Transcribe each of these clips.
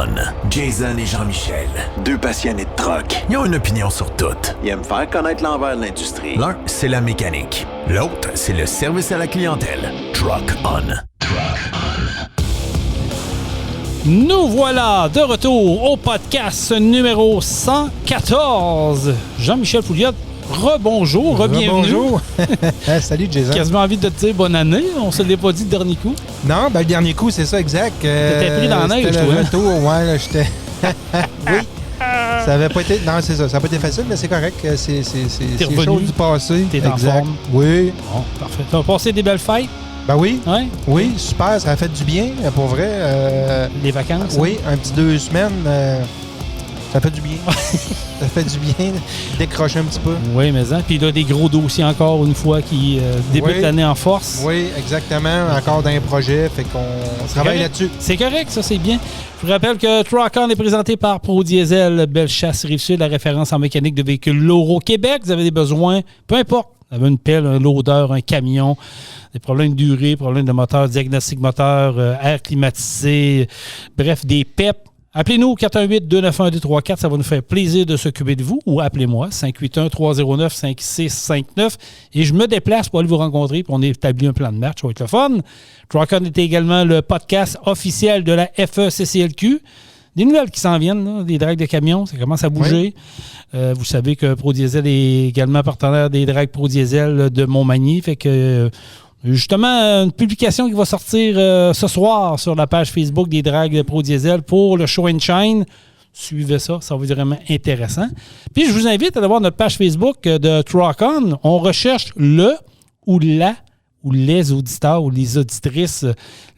On. Jason et Jean-Michel. Deux passionnés de truck. Ils ont une opinion sur tout. Ils aiment faire connaître l'envers de l'industrie. L'un, c'est la mécanique. L'autre, c'est le service à la clientèle. Truck On. Nous voilà de retour au podcast numéro 114. Jean-Michel Pouliot, rebonjour, re-bienvenue. Bonjour. Salut Jason. Quasiment envie de te dire bonne année. On se l'est pas dit le dernier coup. Non, ben le dernier coup, c'est ça, exact. T'étais pris dans la neige, toi. toi. Le retour, ouais, là, j'étais... Oui. Ça avait pas été... Non, c'est ça. Ça n'a pas été facile, mais c'est correct. C'est revenu. chose du passé. T'es en forme. Oui. Bon, parfait. T'as passé des belles fêtes? Ben oui. Ouais? Oui, super. Ça a fait du bien, pour vrai. Les vacances? Oui, un petit 2 semaines. Ça fait du bien. Ça fait du bien. Décrocher un petit peu. Oui, mais hein. Puis il y a des gros dossiers encore une fois qui débutent l'année en force. Oui, exactement. Encore dans un projet. Fait qu'on travaille là-dessus. C'est correct, ça, c'est bien. Je vous rappelle que Truck On est présenté par Pro Diesel, Bellechasse, Rive-Sud, la référence en mécanique de véhicules lourds au Québec. Vous avez des besoins, peu importe. Vous avez une pelle, un loader, un camion, des problèmes de durée, problèmes de moteur, diagnostic moteur, air climatisé, bref, des PEP. Appelez-nous 418-291-234, ça va nous faire plaisir de s'occuper de vous, ou appelez-moi 581-309-5659 et je me déplace pour aller vous rencontrer, puis on établit un plan de match, ça va être le fun. Truck On est également le podcast officiel de la FECCLQ. Des nouvelles qui s'en viennent, là, des dragues de camions, ça commence à bouger. Oui. Vous savez que Pro Diesel est également partenaire des dragues Pro Diesel de Montmagny, fait que... Justement, une publication qui va sortir ce soir sur la page Facebook des dragues Pro Diesel pour le Show and Shine. Suivez ça, ça va être vraiment intéressant. Puis, je vous invite à aller voir notre page Facebook de Truck On. On recherche le ou la ou les auditeurs ou les auditrices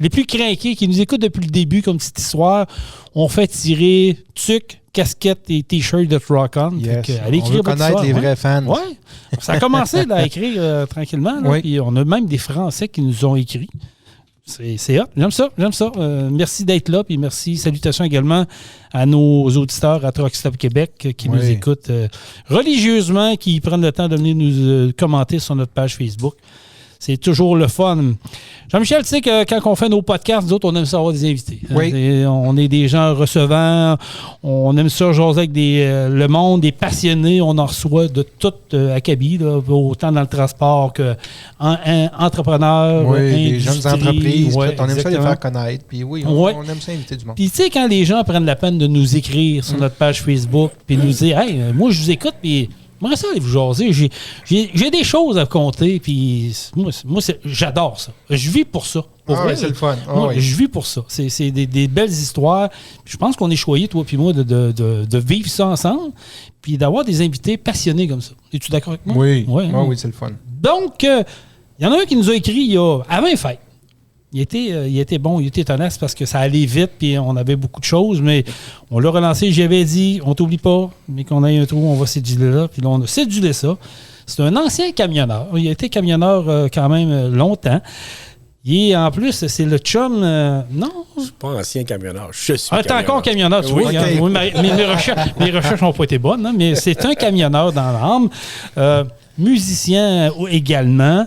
les plus craqués qui nous écoutent depuis le début comme petite histoire. On fait tirer tuc, casquettes et t-shirts de Truck On. Yes. Allez écrire on veut connaître les vrais fans. Oui, ça a commencé là, à écrire tranquillement. Là, oui. Puis on a même des Français qui nous ont écrit. C'est hot. J'aime ça. Merci d'être là. Puis merci. Salutations également à nos auditeurs à Truck Stop Québec qui nous écoutent religieusement, qui prennent le temps de venir nous commenter sur notre page Facebook. C'est toujours le fun. Jean-Michel, tu sais que quand on fait nos podcasts, nous autres, on aime ça avoir des invités. Oui. On est des gens recevants. On aime ça jaser avec le monde, des passionnés. On en reçoit de tout acabit, là, autant dans le transport qu'entrepreneurs, des jeunes entreprises. Ouais, on aime ça les faire connaître. Puis on aime ça inviter du monde. Puis tu sais, quand les gens prennent la peine de nous écrire sur notre page Facebook, puis nous dire « Hey, moi, je vous écoute, puis... » Moi, ça, allez vous jaser. J'ai des choses à compter, puis moi j'adore ça. Je vis pour ça. Pour vrai, c'est le fun. Je vis pour ça. C'est des belles histoires. Puis je pense qu'on est choyés, toi puis moi, de vivre ça ensemble, puis d'avoir des invités passionnés comme ça. Es-tu d'accord avec moi? Oui, oui, c'est le fun. Donc, il y en a un qui nous a écrit avant les fêtes. Il était bon, il était tenace parce que ça allait vite puis on avait beaucoup de choses, mais on l'a relancé. J'avais dit, on t'oublie pas, mais qu'on ait un trou, on va céduler là. Puis là, on a cédulé ça. C'est un ancien camionneur. Il a été camionneur quand même longtemps. En plus, c'est le chum... non? Je suis pas ancien camionneur. Je suis t'es encore camionneur, tu vois. Okay. Oui, mes recherches n'ont pas été bonnes, hein, mais c'est un camionneur dans l'âme. Musicien également.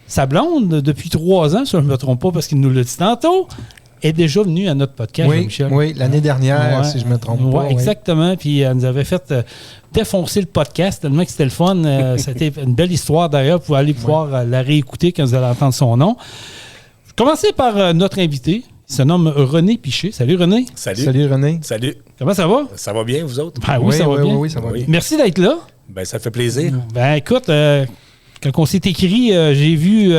Sa blonde, depuis 3 ans, si je ne me trompe pas, parce qu'il nous l'a dit tantôt, est déjà venue à notre podcast, Jean-Michel. Oui, l'année dernière, si je ne me trompe pas. Oui, exactement. Puis elle nous avait fait défoncer le podcast tellement que c'était le fun. C'était une belle histoire d'ailleurs. Vous allez pouvoir la réécouter quand vous allez entendre son nom. Je vais commencer par notre invité. Il se nomme René Piché. Salut René. Salut René. Salut. Comment ça va? Ça va bien, vous autres? Ben, oui, ça va bien. Oui, ça va bien. Merci d'être là. Ben, ça fait plaisir. Ben écoute... Quand on s'est écrit, j'ai vu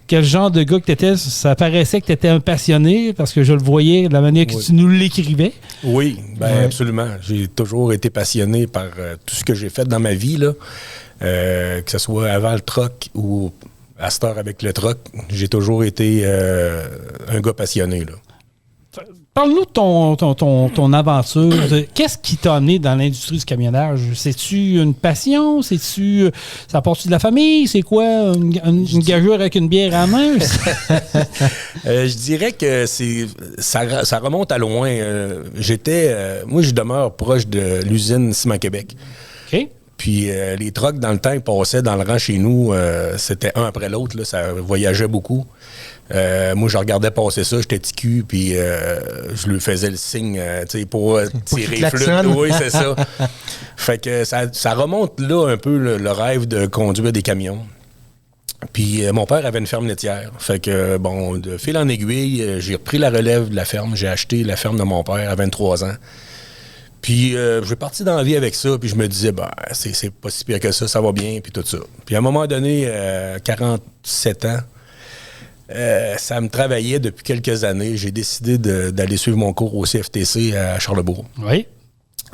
quel genre de gars que tu étais. Ça paraissait que tu étais un passionné parce que je le voyais de la manière que tu nous l'écrivais. Oui, absolument. J'ai toujours été passionné par tout ce que j'ai fait dans ma vie, là. Que ce soit avant le truck ou à cette heure avec le truck. J'ai toujours été un gars passionné, là. Parle-nous de ton aventure. Qu'est-ce qui t'a amené dans l'industrie du camionnage? C'est-tu une passion? Ça part-tu de la famille? C'est quoi? Une gageure avec une bière à la main? Je dirais que ça remonte à loin. Moi, je demeure proche de l'usine Ciment Québec. OK. Puis les trucks, dans le temps, ils passaient dans le rang chez nous. C'était un après l'autre. Là, ça voyageait beaucoup. Moi, je regardais passer ça, j'étais ticu, puis je lui faisais le signe pour tirer les flûtes. Oui, c'est ça. Fait que ça remonte là un peu le rêve de conduire des camions. Puis mon père avait une ferme laitière. Fait que, bon, de fil en aiguille, j'ai repris la relève de la ferme. J'ai acheté la ferme de mon père à 23 ans. Puis j'ai parti dans la vie avec ça, puis je me disais, c'est pas si pire que ça va bien, puis tout ça. Puis à un moment donné, 47 ans, ça me travaillait depuis quelques années. J'ai décidé d'aller suivre mon cours au CFTC à Charlebourg. Oui.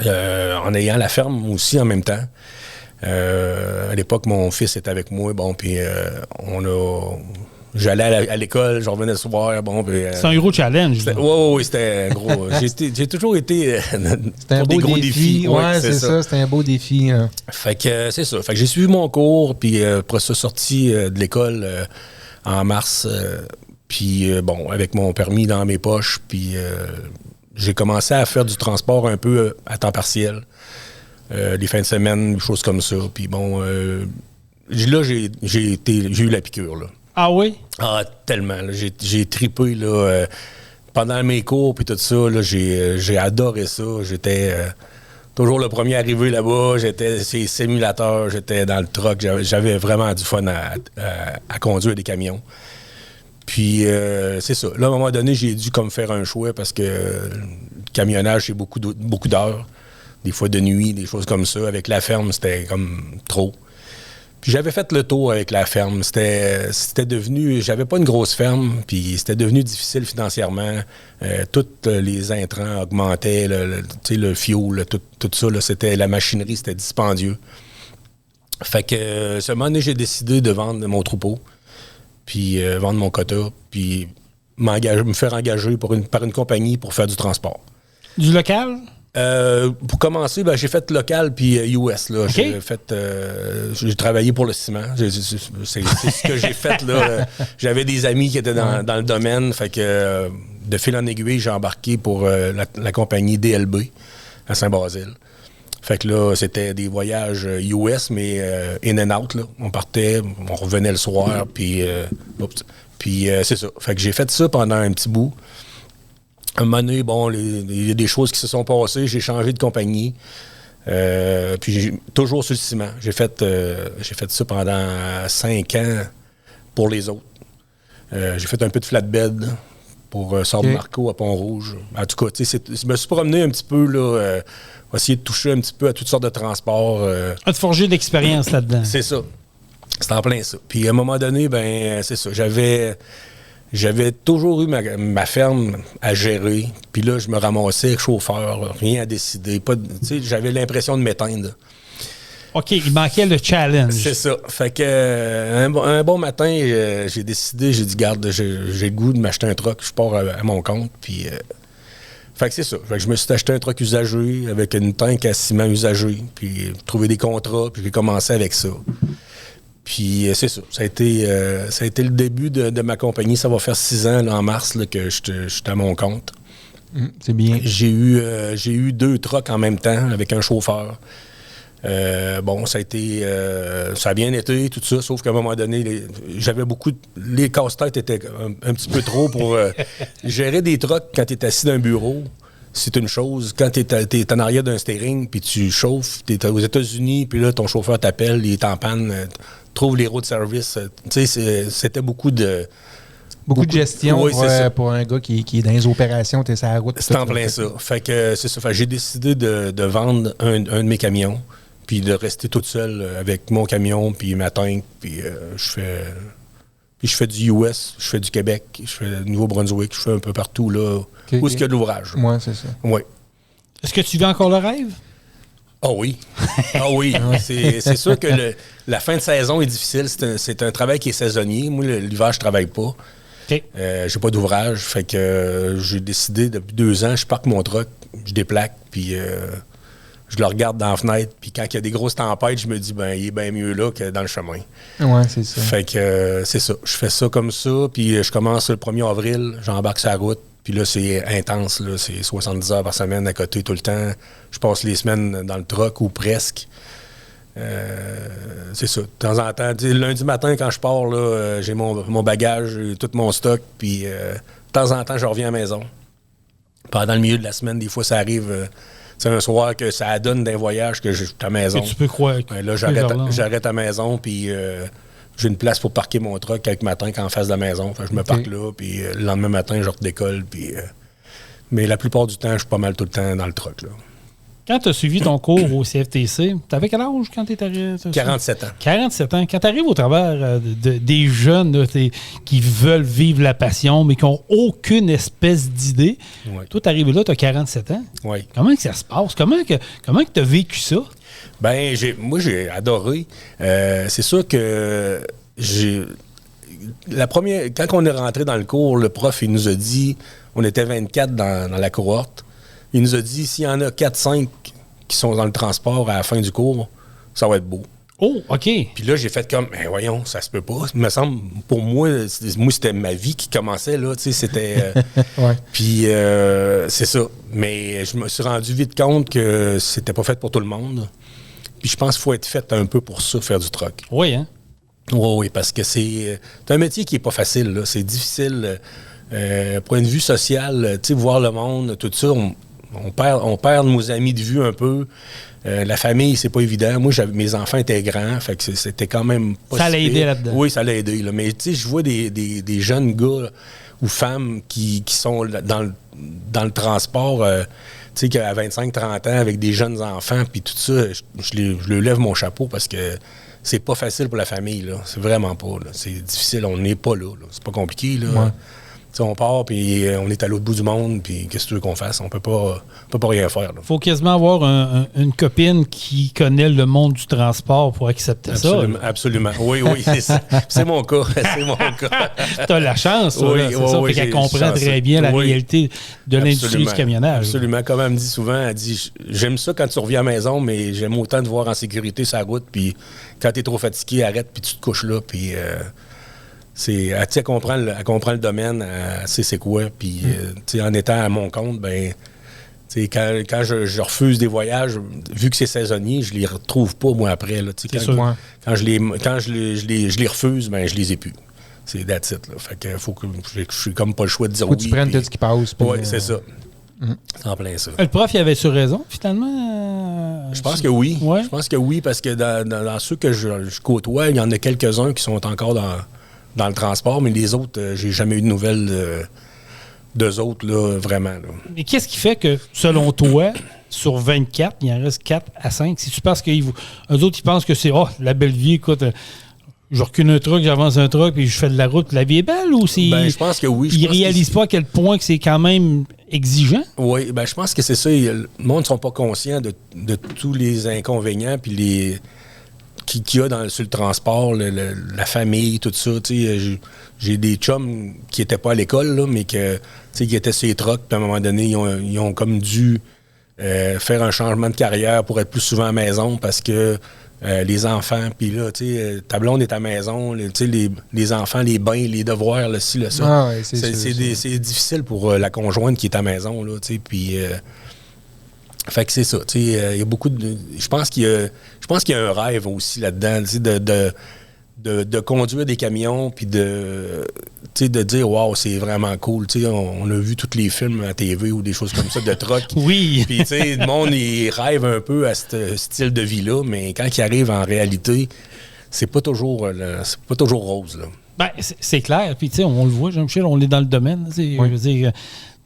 En ayant la ferme aussi en même temps. À l'époque, mon fils était avec moi, bon, puis j'allais à l'école, je revenais le soir, bon, puis... c'est un gros challenge. Oui, c'était un gros... j'ai toujours été c'était un beau gros défis. Ouais, c'est ça, c'était un beau défi. Fait que c'est ça. Fait que j'ai suivi mon cours, puis après ça, sorti de l'école en mars, puis bon, avec mon permis dans mes poches, puis j'ai commencé à faire du transport un peu à temps partiel. Les fins de semaine, des choses comme ça. Puis bon, là, j'ai eu la piqûre, là. Ah oui? Ah, tellement. Là. J'ai tripé, là, pendant mes cours, puis tout ça, là, j'ai adoré ça. J'étais toujours le premier arrivé là-bas. J'étais sur les simulateurs, j'étais dans le truck. J'avais vraiment du fun à conduire des camions. Puis, c'est ça. Là, à un moment donné, j'ai dû comme faire un choix parce que le camionnage, c'est beaucoup d'heures. Des fois de nuit, des choses comme ça. Avec la ferme, c'était comme trop. Puis j'avais fait le tour avec la ferme. C'était devenu... J'avais pas une grosse ferme, puis c'était devenu difficile financièrement. Tous les intrants augmentaient, le fioul, tout ça. Là, la machinerie, c'était dispendieux. Fait que, ce moment donné, j'ai décidé de vendre mon troupeau, puis vendre mon quota, puis me faire engager par une compagnie pour faire du transport. Du local? Pour commencer, j'ai fait local puis US. Là. Okay. J'ai travaillé pour le ciment. C'est ce que j'ai fait. Là. J'avais des amis qui étaient dans le domaine. Fait que de fil en aiguille, j'ai embarqué pour la compagnie DLB à Saint-Basile. Fait que là, c'était des voyages US, mais in and out. Là. On partait, on revenait le soir, puis c'est ça. Fait que j'ai fait ça pendant un petit bout. Un moment donné, bon, il y a des choses qui se sont passées. J'ai changé de compagnie. Puis toujours sur le ciment. J'ai fait ça pendant 5 ans pour les autres. J'ai fait un peu de flatbed pour Sable Marco à Pont-Rouge. En tout cas, je me suis promené un petit peu, là, essayer de toucher un petit peu à toutes sortes de transports. De forger de l'expérience là-dedans. C'est ça. C'est en plein ça. Puis à un moment donné, c'est ça. J'avais toujours eu ma ferme à gérer. Puis là, je me ramassais avec chauffeur, rien à décider. J'avais l'impression de m'éteindre. OK, il manquait le challenge. C'est ça. Fait que un bon matin, j'ai décidé, j'ai dit, garde, j'ai le goût de m'acheter un truck. Je pars à mon compte. Puis, fait que c'est ça. Fait que je me suis acheté un truck usagé avec une tank à ciment usagé. Puis trouvé des contrats. Puis j'ai commencé avec ça. Puis c'est ça. Ça a été le début de ma compagnie. Ça va faire 6 ans là, en mars là, que je suis à mon compte. C'est bien. J'ai eu 2 trucks en même temps avec un chauffeur. Bon, ça a bien été, tout ça, sauf qu'à un moment donné, les casse-têtes étaient un petit peu trop pour gérer des trucks quand tu es assis dans un bureau. C'est une chose. Quand tu es en arrière d'un steering, puis tu chauffes, tu es aux États-Unis, puis là, ton chauffeur t'appelle, il est en panne, trouve les routes de service. Tu sais, c'était beaucoup de... Beaucoup de gestion oui, pour un gars qui est dans les opérations, tu es sur la route. C'est en plein ça. Fait que c'est ça. Fait que j'ai décidé de vendre un de mes camions, puis de rester toute seule avec mon camion, puis ma tank, puis je fais du US, je fais du Québec, je fais du Nouveau-Brunswick, je fais un peu partout, là, où est-ce qu'il y a de l'ouvrage. Oui, c'est ça. Oui. Est-ce que tu vis encore le rêve? Ah oui. Ah oui. C'est sûr que la fin de saison est difficile. C'est un travail qui est saisonnier. Moi, l'hiver, je travaille pas. Okay. J'ai pas d'ouvrage. Fait que j'ai décidé, depuis 2 ans, je parque mon truck, je déplaque, puis je le regarde dans la fenêtre. Puis quand il y a des grosses tempêtes, je me dis, il est bien mieux là que dans le chemin. Oui, c'est ça. Fait que c'est ça. Je fais ça comme ça, puis je commence le 1er avril, j'embarque sur la route. Puis là, c'est intense, là. C'est 70 heures par semaine à côté tout le temps. Je passe les semaines dans le truck ou presque. c'est ça. De temps en temps, lundi matin, quand je pars, là, j'ai mon bagage, j'ai tout mon stock, puis de temps en temps, je reviens à la maison. Pendant le milieu de la semaine, des fois, ça arrive... c'est un soir que ça donne d'un voyage que je suis à la maison. Que tu peux croire. Là, j'arrête à la maison, puis j'ai une place pour parquer mon truck quelques matins en face de la maison. Fait que je me parque là, puis le lendemain matin, je redécolle. Puis, mais la plupart du temps, je suis pas mal tout le temps dans le truck. Là. Quand tu as suivi ton cours au CFTC, tu avais quel âge quand tu es arrivé? 47 ans. 47 ans. Quand tu arrives au travers des jeunes là, qui veulent vivre la passion, mais qui n'ont aucune espèce d'idée, toi, tu arrives là, tu as 47 ans. Oui. Comment que ça se passe? Comment que tu as vécu ça? Ben, moi, j'ai adoré. C'est sûr que quand on est rentré dans le cours, le prof, il nous a dit, on était 24 dans la cohorte, il nous a dit, s'il y en a 4-5 qui sont dans le transport à la fin du cours, ça va être beau. Oh, OK. Puis là, j'ai fait comme, voyons, ça se peut pas. Il me semble, pour moi, c'était ma vie qui commençait, là, tu sais, c'était... Puis, c'est ça. Mais je me suis rendu vite compte que c'était pas fait pour tout le monde. Puis je pense qu'il faut être fait un peu pour ça, faire du truck. Oui, hein? Oui, parce que c'est un métier qui est pas facile, là. C'est difficile, point de vue social, tu sais, voir le monde, tout ça, on perd nos amis de vue un peu. La famille, c'est pas évident. Moi, mes enfants étaient grands, fait que c'était quand même pas... Ça l'a aidé là-dedans. Oui, ça l'a aidé. Là. Mais tu sais, je vois des jeunes gars ou femmes qui sont dans le transport, tu sais, à 25-30 ans, avec des jeunes enfants, puis tout ça, je leur lève mon chapeau parce que c'est pas facile pour la famille, là. C'est vraiment pas, là. C'est difficile, on n'est pas là. C'est pas compliqué, là. Ouais. On part, puis on est à l'autre bout du monde, puis qu'est-ce que tu veux qu'on fasse? On peut pas rien faire. Il faut quasiment avoir une copine qui connaît le monde du transport pour accepter absolument, ça. Absolument. Oui, c'est ça. C'est mon cas. Tu as la chance, oui, là, c'est ça. Oui, qu'elle comprend très bien la réalité de l'industrie du camionnage. Absolument. Comme elle me dit souvent, elle dit, j'aime ça quand tu reviens à la maison, mais j'aime autant te voir en sécurité sur la route, puis quand tu es trop fatigué, arrête, puis tu te couches là, puis... elle comprend le domaine, elle sait c'est quoi. Puis, en étant à mon compte, ben, quand je refuse des voyages, vu que c'est saisonnier, je les retrouve pas, moi, après. Là, quand je les refuse, ben, je les ai plus. C'est that's it, là. Fait que faut que je suis comme pas le choix de dire oui. Faut que tu prennes tout ce qui passe. Oui, c'est ça. C'est en plein ça. Le prof, il avait-tu raison, finalement? Je pense que oui. Ouais. Je pense que oui, parce que dans ceux que je côtoie, il y en a quelques-uns qui sont encore dans le transport, mais les autres, j'ai jamais eu de nouvelles d'eux autres, là, vraiment. Là. Mais qu'est-ce qui fait que, selon toi, sur 24, il en reste 4 à 5? Si tu penses qu'eux autres, ils pensent que c'est la belle vie, écoute, je recule un truck, j'avance un truck, puis je fais de la route, la vie est belle, ou c'est... Ben, je pense que oui. Ils réalisent pas à quel point que c'est quand même exigeant? Oui, ben je pense que c'est ça. Le monde ne sont pas conscients de tous les inconvénients, puis qu'il y a sur le transport, la famille, tout ça. J'ai des chums qui n'étaient pas à l'école, là, mais qui étaient sur les trucks, puis à un moment donné, ils ont comme dû faire un changement de carrière pour être plus souvent à la maison parce que les enfants, puis là, ta blonde est à la maison, les enfants, les bains, les devoirs, le ci, le ça. Ah ouais, c'est difficile pour la conjointe qui est à la maison, là, puis... fait que c'est ça, il y a beaucoup de... Je pense qu'il y a un rêve aussi là-dedans, de conduire des camions, puis de dire « Wow, c'est vraiment cool ». On a vu tous les films à TV ou des choses comme ça, de truck. Oui. Puis le monde, il rêve un peu à ce style de vie-là, mais quand il arrive en réalité, c'est pas toujours rose, là. Ben, c'est clair. Puis, on le voit, Jean-Michel, on est dans le domaine. Je veux dire...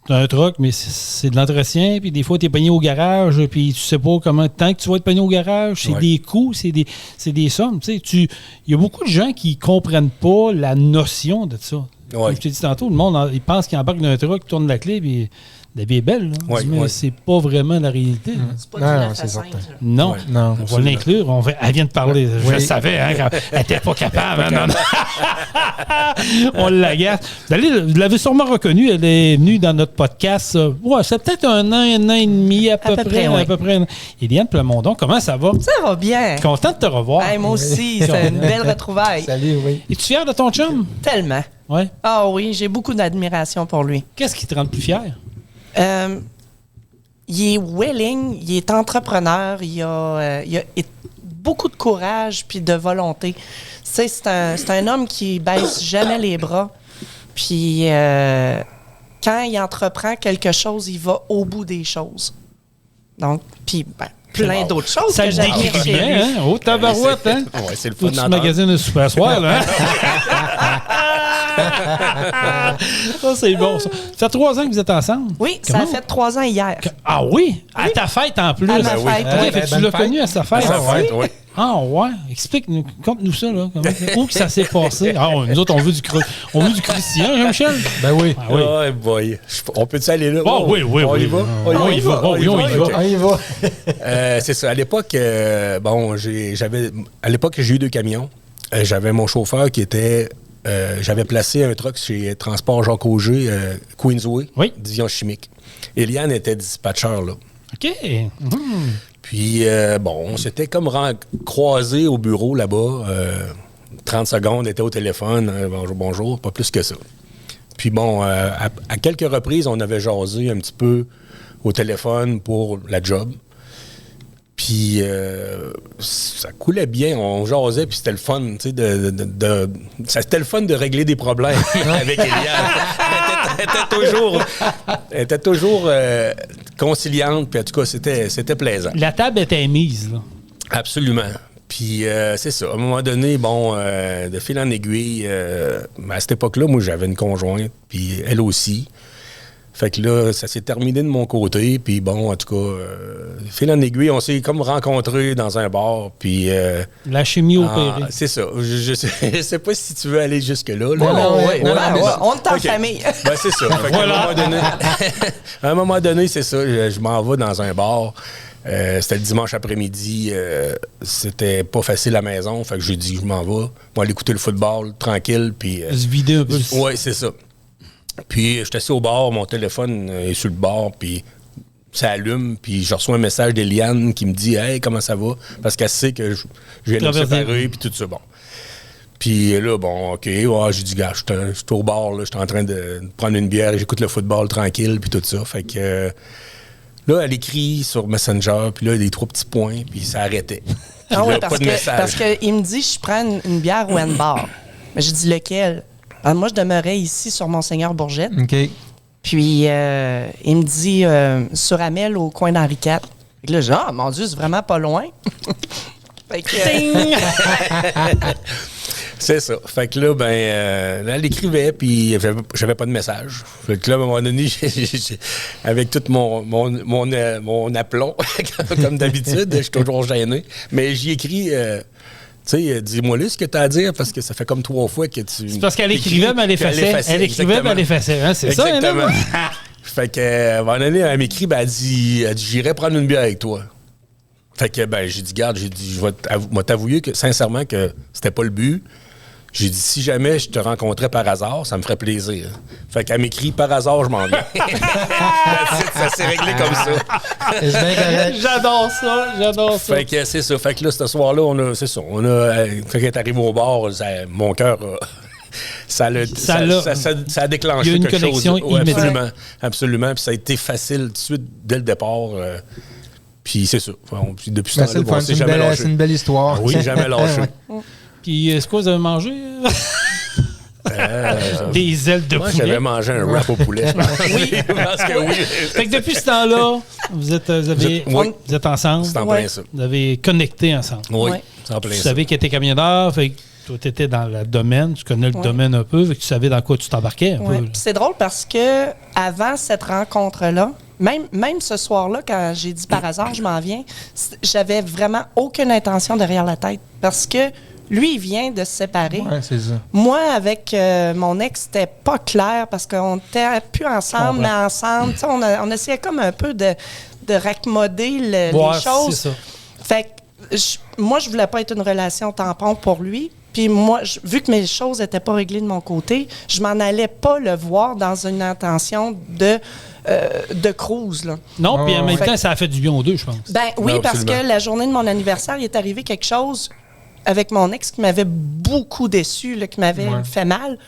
Tu as un truck, mais c'est de l'entretien, puis des fois, tu es pogné au garage, puis tu sais pas comment... Tant que tu vas être pogné au garage, c'est des coûts, c'est des sommes. Il y a beaucoup de gens qui comprennent pas la notion de ça. Ouais. Comme je t'ai dit tantôt, le monde, il pense qu'il embarque dans un truck, tourne la clé, puis la vie est belle. Là. Mais c'est pas vraiment la réalité. C'est pas du simple. Non, non, on va l'inclure. Elle vient de parler. Je savais, hein, elle n'était pas capable. Hein, non. On l'agace. Vous l'avez sûrement reconnue. Elle est venue dans notre podcast. C'est peut-être un an et demi à peu près. Oui. À peu près. Éliane Plamondon, comment ça va? Ça va bien. Content de te revoir. Hey, moi aussi, c'est une belle retrouvaille. Salut, oui. Es-tu fier de ton chum? Tellement. Ouais. Ah oui, j'ai beaucoup d'admiration pour lui. Qu'est-ce qui te rend le plus fier? Il est willing, il est entrepreneur, il a beaucoup de courage puis de volonté. Tu sais, c'est un homme qui baisse jamais les bras. Puis quand il entreprend quelque chose, il va au bout des choses. Donc, puis plein d'autres choses Ça que le j'admire décrit chez lui. bien, hein? Oh, tabarouette, hein? Ouais, c'est le Faut fun que tu d'entendre. magasines un super soir, là. Ça, c'est bon, ça. Ça fait 3 ans que vous êtes ensemble? Oui, ça Comment? a fait 3 ans hier. Ah oui? À ta fête, en plus? À ma oui. fête, Ah, oui. fait que tu bonne l'as fête. connu à sa fête? Ça va être, oui. Ah ouais? Explique-nous, conte-nous ça, là. Où que ça s'est passé? Ah, nous autres, on veut du croustillant, Jean-Michel? Ben oui. Ah oui. Oh boy. On peut-tu aller là? Oh, oui, oui, On oui. y va? On y va. Oui, on y va. OK. On y va. C'est ça. À l'époque, à l'époque, j'ai eu 2 camions. J'avais mon chauffeur qui était... j'avais placé un truck chez Transport Jacques Auger, Queensway, Oui. division chimique. Eliane était dispatcheur, là. OK. Mhm. Puis, on s'était comme croisés au bureau là-bas. 30 secondes, était au téléphone. Bonjour, bonjour, pas plus que ça. Puis bon, à quelques reprises, on avait jasé un petit peu au téléphone pour la job. Puis ça coulait bien, on jasait, puis c'était le fun, tu sais, c'était le fun de régler des problèmes avec Eliane. Elle était toujours conciliante, puis en tout cas, c'était plaisant. La table était mise, là. Absolument. Puis c'est ça. À un moment donné, de fil en aiguille, à cette époque-là, moi, j'avais une conjointe, puis elle aussi. Fait que là, ça s'est terminé de mon côté. Puis bon, en tout cas, fil en aiguille, on s'est comme rencontrés dans un bar. Puis... La chimie opérée. c'est ça. Je sais pas si tu veux aller jusque-là. Là. Non, Ouais, ouais, mais- on est en OK. famille. Ben, c'est ça. Fait qu'à à un moment donné, c'est ça. Je m'en vais dans un bar. C'était le dimanche après-midi. C'était pas facile à la maison. Fait que j'ai dit, je m'en vais. Moi, aller écouter le football, tranquille. Puis... Se vider un peu. Oui, c'est ça. Puis, je suis assis au bar, mon téléphone est sur le bar, puis ça allume, puis je reçois un message d'Eliane qui me dit « Hey, comment ça va? » Parce qu'elle sait que je viens de me séparer, puis tout ça, bon. Puis là, bon, OK, ouais, j'ai dit « Gars, je suis au bar, là, je suis en train de prendre une bière, et j'écoute le football tranquille, puis tout ça. » Fait que là, elle écrit sur Messenger, puis là, il y a des 3 petits points, puis ça arrêtait. Puis Ah oui, là, pas de message. parce qu'il me dit, je prends une bière ou une bar. Mais je dis lequel? Alors, moi, je demeurais ici sur Monseigneur Bourgette. OK. Puis, il me dit sur Amel au coin d'Henri IV. Fait que là, j'ai dit, ah, mon Dieu, c'est vraiment pas loin. Fait que, C'est ça. Fait que là, elle écrivait, puis j'avais pas de message. Fait que là, à un moment donné, avec tout mon aplomb, comme d'habitude, je suis toujours gêné. Mais j'y écris, tu sais, dis-moi là ce que tu as à dire, parce que ça fait comme 3 fois que tu... C'est parce qu'elle écrivait, mais elle effaçait. Elle écrivait, mais elle effaçait. Hein? C'est ça, Exactement. hein? Fait que, à un moment donné, elle m'écrit, elle dit, j'irai prendre une bière avec toi. Fait que, j'ai dit, garde, je vais t'avouer que, sincèrement, que c'était pas le but. J'ai dit, si jamais je te rencontrais par hasard, ça me ferait plaisir. Fait qu'elle m'écrit, par hasard, je m'en viens. Ça s'est réglé comme ça. C'est bien correct. J'adore ça. Fait que c'est ça. Fait que là, ce soir-là, quand elle est arrivée au bar, mon cœur ça a déclenché Il y a une quelque connexion chose. Ouais, immédiate. absolument. Puis ça a été facile tout de suite, dès le départ. Puis c'est ça. Puis depuis ce Ben, temps-là, c'est le fun. on s'est C'est jamais c'est lâché. une belle histoire. Oui, jamais lâché. Puis, est-ce que vous avez mangé? Des ailes de Moi, poulet. j'avais mangé un wrap au poulet, je pense. Oui, je pense que oui. Fait que depuis ce temps-là, vous êtes ensemble. C'est en Ouais. plein ça. Vous avez connecté ensemble. Oui, Ouais. c'est en plein Tu ça. savais qu'elle était camionneur, fait que toi, tu étais dans le domaine, tu connais le Ouais. domaine un peu, fait que tu savais dans quoi tu t'embarquais un ouais. peu. Puis c'est drôle parce que avant cette rencontre-là, même ce soir-là, quand j'ai dit par hasard, je m'en viens, j'avais vraiment aucune intention derrière la tête. Parce que lui, il vient de se séparer. Ouais, c'est ça. Moi, avec mon ex, c'était pas clair parce qu'on n'était plus ensemble, mais ensemble. Tu sais, on essayait comme un peu de raccommoder les choses. c'est ça. Fait que moi, je voulais pas être une relation tampon pour lui. Puis moi, vu que mes choses n'étaient pas réglées de mon côté, je m'en allais pas le voir dans une intention de cruise, là. Non, puis en même Fait temps, que- ça a fait du bien aux deux, je pense. Ben oui, Non, parce absolument. que la journée de mon anniversaire, il est arrivé quelque chose avec mon ex qui m'avait beaucoup déçu, là, qui m'avait Ouais. fait mal.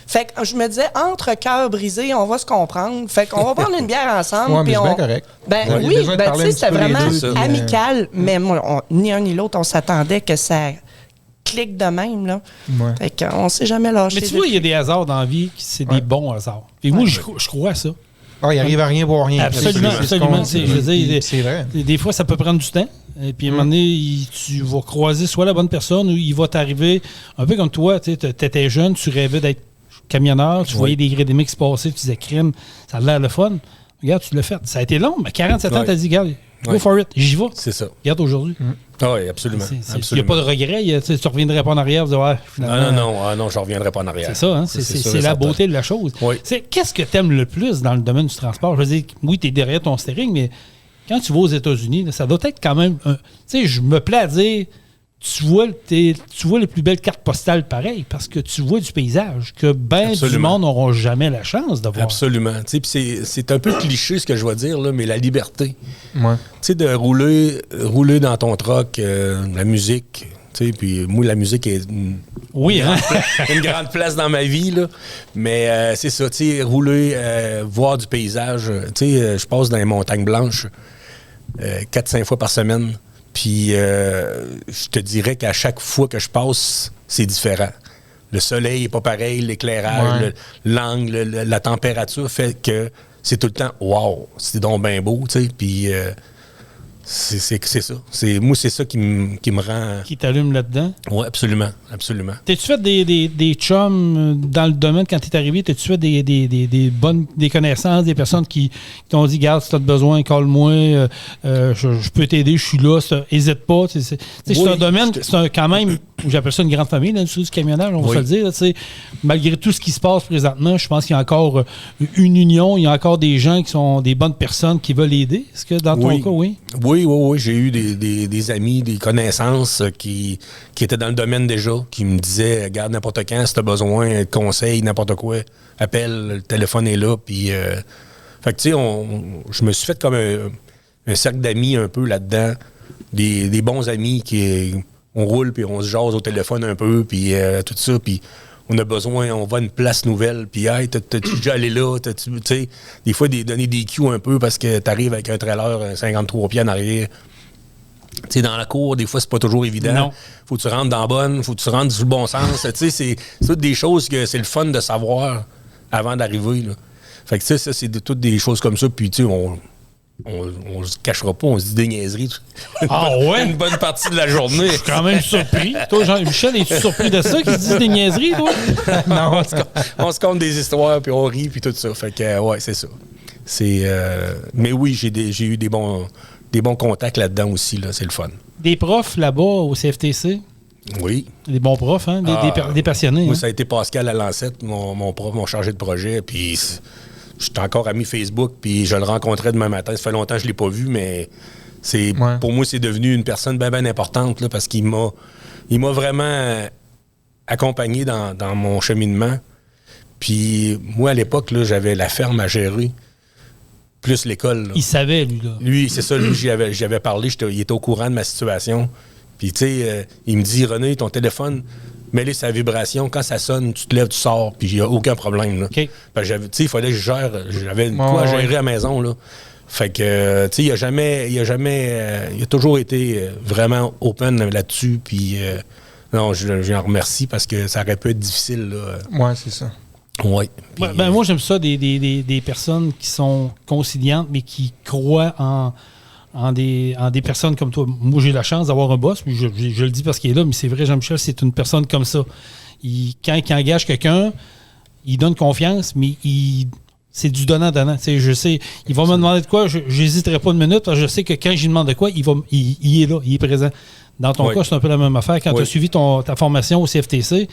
Fait que je me disais, entre cœurs brisés, on va se comprendre. Fait qu'on va prendre une bière ensemble. Ouais, mais puis c'est on... bien correct. Ben Ouais, il y a oui, besoin de ben parler tu un sais, c'était petit peu les vraiment deux, puis, amical. Mais moi, ni un ni l'autre, on s'attendait que ça clique de même, là. Ouais. Fait qu'on s'est jamais lâché. Mais tu vois, il y a des hasards dans la vie, c'est des bons hasards. Et moi, je crois à ça. Ah, il arrive à rien pour rien. Absolument, absolument. Je veux dire, c'est vrai. des fois, ça peut prendre du temps. Et puis, à un moment donné, tu vas croiser soit la bonne personne ou il va t'arriver, un peu comme toi, tu étais jeune, tu rêvais d'être camionneur, tu voyais des grédémiques se passer, tu disais crime, ça a l'air le fun. Regarde, tu l'as fait. Ça a été long, mais 47 ans, tu as dit, regarde, go for it, j'y vais. C'est ça. Regarde aujourd'hui. Ah oui, absolument. Il n'y a pas de regret, tu ne reviendrais pas en arrière et dire, ouais, finalement. Non, je ne reviendrai pas en arrière. C'est ça, hein? C'est la beauté de la chose. Oui. Qu'est-ce que tu aimes le plus dans le domaine du transport? Je veux dire, oui, tu es derrière ton steering, mais quand tu vas aux États-Unis, là, ça doit être quand même... Tu sais, je me plais à dire, tu vois les plus belles cartes postales pareilles parce que tu vois du paysage que ben du monde n'auront jamais la chance de voir. Absolument. Tu sais, c'est un peu cliché ce que je vais dire, là, mais la liberté. Ouais. Tu sais, de rouler dans ton truck, la musique... Puis moi, la musique est une grande place dans ma vie, là. Mais c'est ça, tu sais, rouler, voir du paysage. Tu sais, je passe dans les montagnes blanches 4-5 fois par semaine. Puis je te dirais qu'à chaque fois que je passe, c'est différent. Le soleil n'est pas pareil, l'éclairage, l'angle, la température fait que c'est tout le temps « wow », c'est donc bien beau, tu sais. Puis... c'est ça. Moi, c'est ça qui me rend... Qui t'allume là-dedans? Oui, absolument. Absolument. T'as-tu fait des chums dans le domaine quand t'es arrivé? T'as-tu fait des connaissances, des personnes qui t'ont dit, garde, si t'as besoin, colle-moi, je peux t'aider, je suis là, n'hésite pas. C'est un domaine, quand même, j'appelle ça une grande famille, l'industrie du camionnage, on va se le dire. Là, malgré tout ce qui se passe présentement, je pense qu'il y a encore une union, il y a encore des gens qui sont des bonnes personnes qui veulent aider. Est-ce que dans ton cas, oui? Oui. J'ai eu des amis, des connaissances qui étaient dans le domaine déjà, qui me disaient, regarde, n'importe quand, si tu as besoin de conseils, n'importe quoi, appelle, le téléphone est là. Puis, fait que, tu sais, je me suis fait comme un cercle d'amis un peu là-dedans, des bons amis on roule, puis on se jase au téléphone un peu, puis tout ça, puis on a besoin, on va à une place nouvelle, puis hey, t'as-tu déjà allé là? Tu sais, des fois, donner des cues un peu parce que t'arrives avec un trailer 53 pieds en arrière. Tu sais, dans la cour, des fois, c'est pas toujours évident. Non. Faut que tu rentres dans la bonne, faut que tu rentres sur le bon sens. Tu sais, c'est toutes des choses que c'est le fun de savoir avant d'arriver, là. Fait que ça, c'est toutes des choses comme ça, puis tu sais, on se cachera pas, on se dit des niaiseries. Ah ouais? Une bonne partie de la journée. Je suis quand même surpris. Toi, Jean-Michel, es-tu surpris de ça, qu'ils se disent des niaiseries, toi? Non, on se compte des histoires, puis on rit, puis tout ça. Fait que, ouais, c'est ça. Mais oui, j'ai eu des bons contacts là-dedans aussi, là. C'est le fun. Des profs là-bas au CFTC? Oui. Des bons profs, hein? Des passionnés. Moi, hein? ça a été Pascal à Lancette, mon prof, mon chargé de projet, puis j'étais encore ami Facebook, puis je le rencontrais demain matin. Ça fait longtemps que je ne l'ai pas vu, mais pour moi, c'est devenu une personne bien importante, là, parce qu'il m'a vraiment accompagné dans mon cheminement. Puis moi, à l'époque, là, j'avais la ferme à gérer, plus l'école. Là. Il savait, lui, là. Lui, c'est ça, lui, j'y avais parlé, il était au courant de ma situation. Puis, tu sais, il me dit, René, ton téléphone... Mets-les sa vibration. Quand ça sonne, tu te lèves, tu sors, puis il n'y a aucun problème. Là. Okay. Il fallait que je gère. J'avais quoi à gérer à la maison. Là. Fait que, tu sais, il a toujours été vraiment open là-dessus. Puis, non, je en remercie parce que ça aurait pu être difficile. Oui, c'est ça. Oui. Moi, j'aime ça, des personnes qui sont conciliantes, mais qui croient en des personnes comme toi. Moi, j'ai la chance d'avoir un boss, puis je le dis parce qu'il est là, mais c'est vrai, Jean-Michel, c'est une personne comme ça. Quand il engage quelqu'un, il donne confiance, mais c'est du donnant-donnant. Je sais, il va me demander de quoi, j'hésiterai pas une minute, parce que je sais que quand je lui demande de quoi, il est là, il est présent. Dans ton cas, c'est un peu la même affaire. Quand tu as suivi ta formation au CFTC,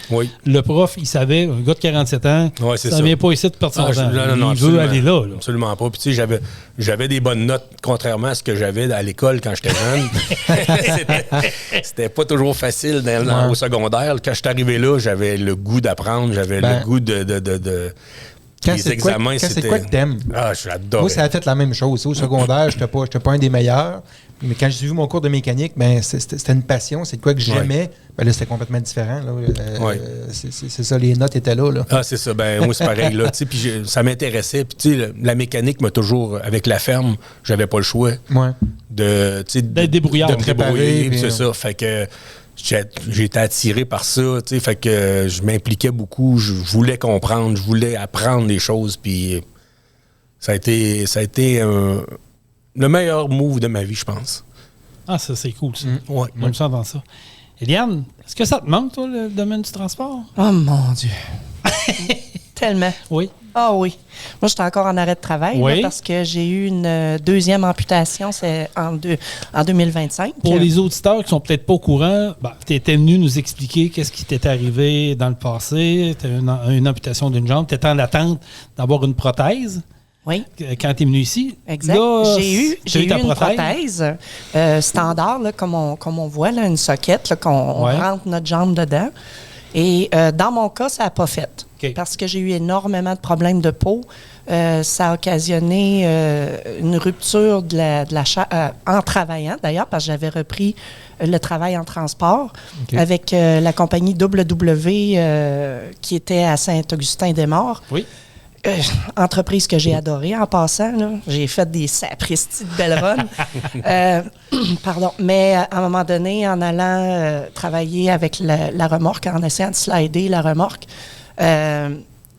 le prof, il savait, un gars de 47 ans, ça ne vient pas ici de perdre son temps. Il veut aller là. Absolument pas. Puis tu sais, j'avais des bonnes notes, contrairement à ce que j'avais à l'école quand j'étais jeune. C'était pas toujours facile au secondaire. Quand je suis arrivé là, j'avais le goût d'apprendre, j'avais le goût de Les examens, c'est quoi que t'aimes? Ah, j'adore. Moi, ça a fait la même chose. Au secondaire, je n'étais pas un des meilleurs. Mais quand j'ai suivi mon cours de mécanique, ben, c'était une passion. C'est quoi que j'aimais. Ouais. Ben là, c'était complètement différent. Là. C'est ça, les notes étaient là. Ah, c'est ça. Ben, moi, c'est pareil. Là. Puis ça m'intéressait. Puis, la mécanique m'a toujours, avec la ferme, j'avais pas le choix d'être débrouillard. De me débrouiller. C'est ça. Fait que j'ai été attiré par ça. Fait que je m'impliquais beaucoup. Je voulais comprendre. Je voulais apprendre des choses. Puis ça a été le meilleur move de ma vie, je pense. Ah, ça, c'est cool, ça. Ouais. J'aime ça dans ça. Eliane, est-ce que ça te manque, toi, le domaine du transport? Oh, mon Dieu! Tellement. Oui. Ah oui. Moi, j'étais encore en arrêt de travail là, parce que j'ai eu une deuxième amputation en 2025. Pour les auditeurs qui sont peut-être pas au courant, tu étais venu nous expliquer qu'est-ce qui t'est arrivé dans le passé. Tu as une amputation d'une jambe. Tu étais en attente d'avoir une prothèse. Oui. Quand tu es venu ici. Exact. Là, j'ai eu une prothèse standard, là, comme on voit, là, une socket, là, qu'on rentre notre jambe dedans. Et dans mon cas, ça n'a pas fait. Okay. Parce que j'ai eu énormément de problèmes de peau. Ça a occasionné une rupture en travaillant, d'ailleurs, parce que j'avais repris le travail en transport avec la compagnie WW qui était à Saint-Augustin-des-Morts. Oui. Entreprise que j'ai adorée en passant. Là. J'ai fait des sapristis de belles runs. Pardon. Mais à un moment donné, en allant travailler avec la remorque, en essayant de slider la remorque,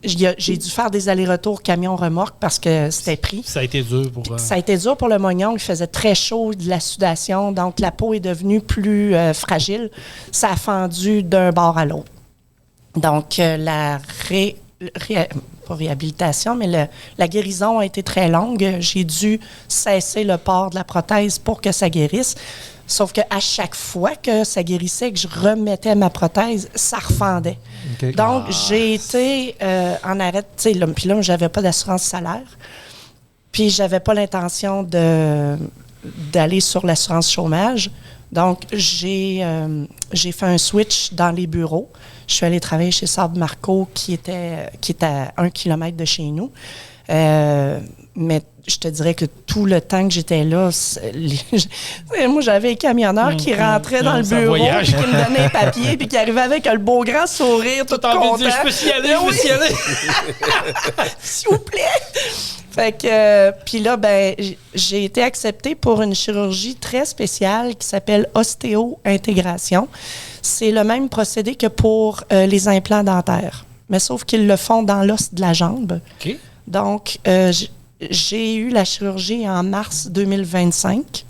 j'ai dû faire des allers-retours camion-remorque parce que c'était pris. Ça a été dur pour... Ça a été dur pour le mognon. Il faisait très chaud, de la sudation. Donc, la peau est devenue plus fragile. Ça a fendu d'un bord à l'autre. Donc, pas réhabilitation, mais la guérison a été très longue. J'ai dû cesser le port de la prothèse pour que ça guérisse. Sauf qu'à chaque fois que ça guérissait, que je remettais ma prothèse, ça refendait. Okay. Donc, j'ai été en arrêt. Puis là, j'avais pas d'assurance salaire. Puis, j'avais pas l'intention d'aller sur l'assurance chômage. Donc, j'ai fait un switch dans les bureaux. Je suis allée travailler chez Saab Marco, qui est à 1 kilomètre de chez nous. Mais je te dirais que tout le temps que j'étais là, moi, j'avais un camionneur qui rentrait dans le bureau, puis qui me donnait un papier, puis qui arrivait avec un beau grand sourire, tout content. Je peux s'y aller, je peux s'y aller. S'il vous plaît. Fait que, puis là, j'ai été acceptée pour une chirurgie très spéciale qui s'appelle ostéo-intégration. C'est le même procédé que pour les implants dentaires, mais sauf qu'ils le font dans l'os de la jambe. Okay. Donc, j'ai eu la chirurgie en mars 2025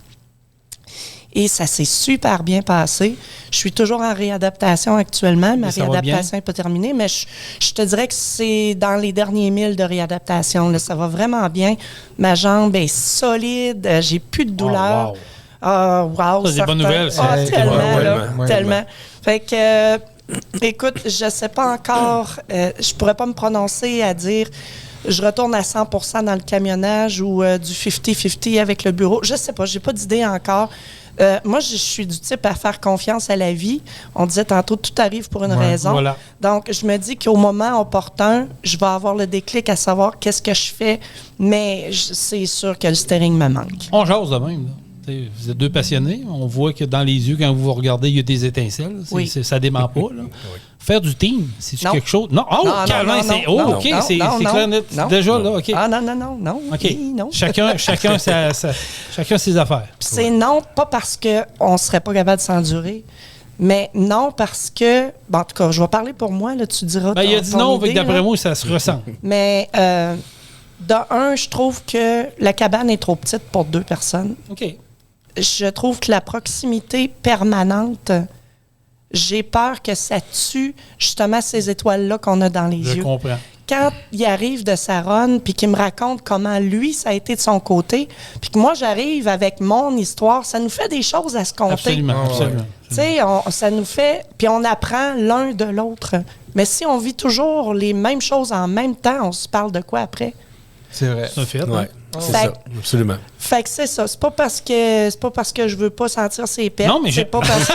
et ça s'est super bien passé. Je suis toujours en réadaptation actuellement. Ma réadaptation n'est pas terminée, mais je te dirais que c'est dans les derniers milles de réadaptation. Là, ça va vraiment bien. Ma jambe est solide. J'ai plus de douleur. Oh, wow. Ah, wow, ça, c'est des bonnes nouvelles. Tellement. Fait que, écoute, je sais pas encore, je pourrais pas me prononcer à dire je retourne à 100% dans le camionnage ou du 50-50 avec le bureau. Je sais pas, j'ai pas d'idée encore. Moi, je suis du type à faire confiance à la vie. On disait tantôt, tout arrive pour une raison. Voilà. Donc, je me dis qu'au moment opportun, je vais avoir le déclic à savoir qu'est-ce que je fais, mais c'est sûr que le steering me manque. On jase de même, là. Vous êtes deux passionnés. On voit que dans les yeux, quand vous vous regardez, il y a des étincelles. Ça dément pas. Là. Faire du team, c'est-tu quelque chose? Non. Oh, carrément, c'est... Oh, OK, c'est clair net. Déjà, là, OK. Ah, non. OK. Non. Chacun ses affaires. C'est non, pas parce qu'on ne serait pas capable de s'endurer, mais non parce que... Bon, en tout cas, je vais parler pour moi, là, tu diras il a dit non, idée, d'après moi, ça se ressent. Mais... je trouve que la cabane est trop petite pour 2 personnes. OK. Je trouve que la proximité permanente, j'ai peur que ça tue justement ces étoiles-là qu'on a dans les yeux. Je comprends. Quand il arrive de sa run, puis qu'il me raconte comment lui, ça a été de son côté, puis que moi, j'arrive avec mon histoire, ça nous fait des choses à se compter. Absolument. Tu sais, ça nous fait... Puis on apprend l'un de l'autre. Mais si on vit toujours les mêmes choses en même temps, on se parle de quoi après? C'est vrai. C'est un fait. Ouais. C'est ça, absolument. Fait que c'est ça. C'est pas parce que je veux pas sentir ses pertes. Non, mais c'est pas parce que...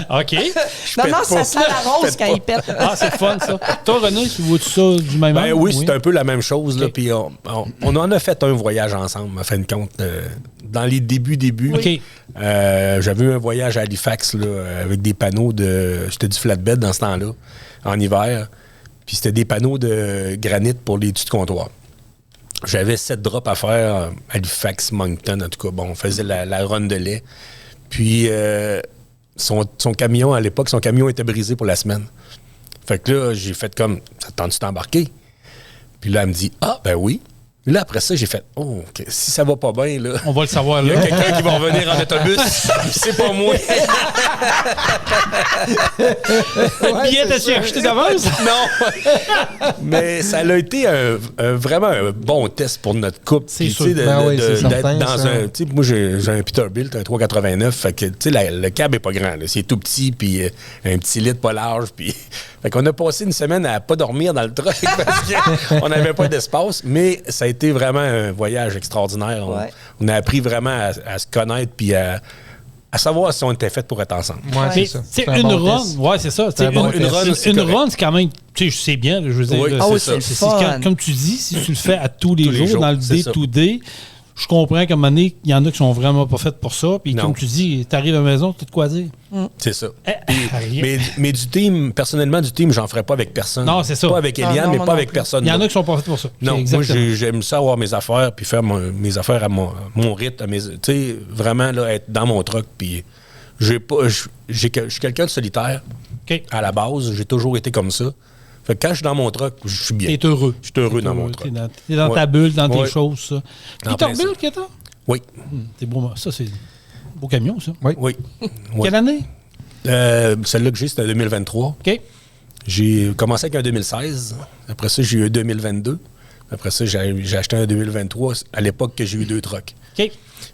OK. Non, ça sent la rose quand il pète. Ah, c'est fun, ça. Toi, René, tu vois tout ça du même Ben angle? oui, c'est un peu la même chose. Là, OK. puis on en a fait un voyage ensemble, en fin de compte. Dans les débuts, OK. j'avais eu un voyage à Halifax là, avec des panneaux de... C'était du flatbed dans ce temps-là, en hiver. Puis c'était des panneaux de granit pour les dessus de comptoir. J'avais 7 drops à faire à Halifax, Moncton, en tout cas. Bon, on faisait la run de lait. Puis son camion, à l'époque, son camion était brisé pour la semaine. Fait que là, j'ai fait comme, ça te tente-tu t'embarquer? Puis là, elle me dit, ah, ben oui. Puis là, après ça, j'ai fait, oh, okay, si ça va pas bien, là. On va le savoir, Il y a là. quelqu'un qui va revenir en autobus. C'est pas moi. Le billet, t'as-tu acheté d'avance? Non. Mais ça a été vraiment un bon test pour notre couple. C'est Puis, sûr. tu sais, Ben oui, c'est d'être certain, dans ça. un... Tu sais, moi, j'ai un Peterbilt, un 389. Fait que, tu sais, le cab est pas grand. Là. C'est tout petit, puis un petit lit pas large. Puis... Fait qu'on a passé une semaine à pas dormir dans le truck parce qu'on n'avait pas d'espace. Mais ça a été vraiment un voyage extraordinaire. Ouais. On a appris vraiment à se connaître puis à savoir si on était fait pour être ensemble. Ouais, Mais, c'est ça. c'est C'est un une bon run. test. Ouais, c'est ça. C'est un bon une test. run, C'est une correct. run, c'est quand même. Tu sais, c'est bien. Je veux dire, Oui, là, ah oui, c'est c'est le fun. comme tu dis, si tu le fais à tous les jours, dans le c'est ça. day-to-day, je comprends qu'à un moment donné, il y en a qui sont vraiment pas faits pour ça. Puis Non. comme tu dis, t'arrives à la maison, t'as de quoi dire. C'est ça. Rien. Mais du team, personnellement, du team, j'en ferais pas avec personne. Non, c'est ça. Pas avec Eliane, non, mais moi pas non avec plus. personne. Il y en a d'autre. qui sont pas faits pour ça. Non, C'est moi, exactement. j'aime ça avoir mes affaires, puis faire mes affaires à mon rythme. Tu sais, vraiment, là, être dans mon truck, puis je suis quelqu'un de solitaire. OK. À la base, j'ai toujours été comme ça. Fait que quand je suis dans mon truck, je suis bien. T'es heureux. Je suis heureux dans mon truck. T'es dans ta Ouais. bulle, dans tes Ouais. choses, ça. En plein Peterbilt, ça. qu'est-ce que Oui. c'est beau. Ça, c'est un beau camion, ça. Oui. Oui. Quelle année? Celle-là que j'ai, c'était 2023. OK. J'ai commencé avec un 2016. Après ça, j'ai eu un 2022. Après ça, j'ai acheté un 2023 à l'époque que j'ai eu 2 trucks. OK.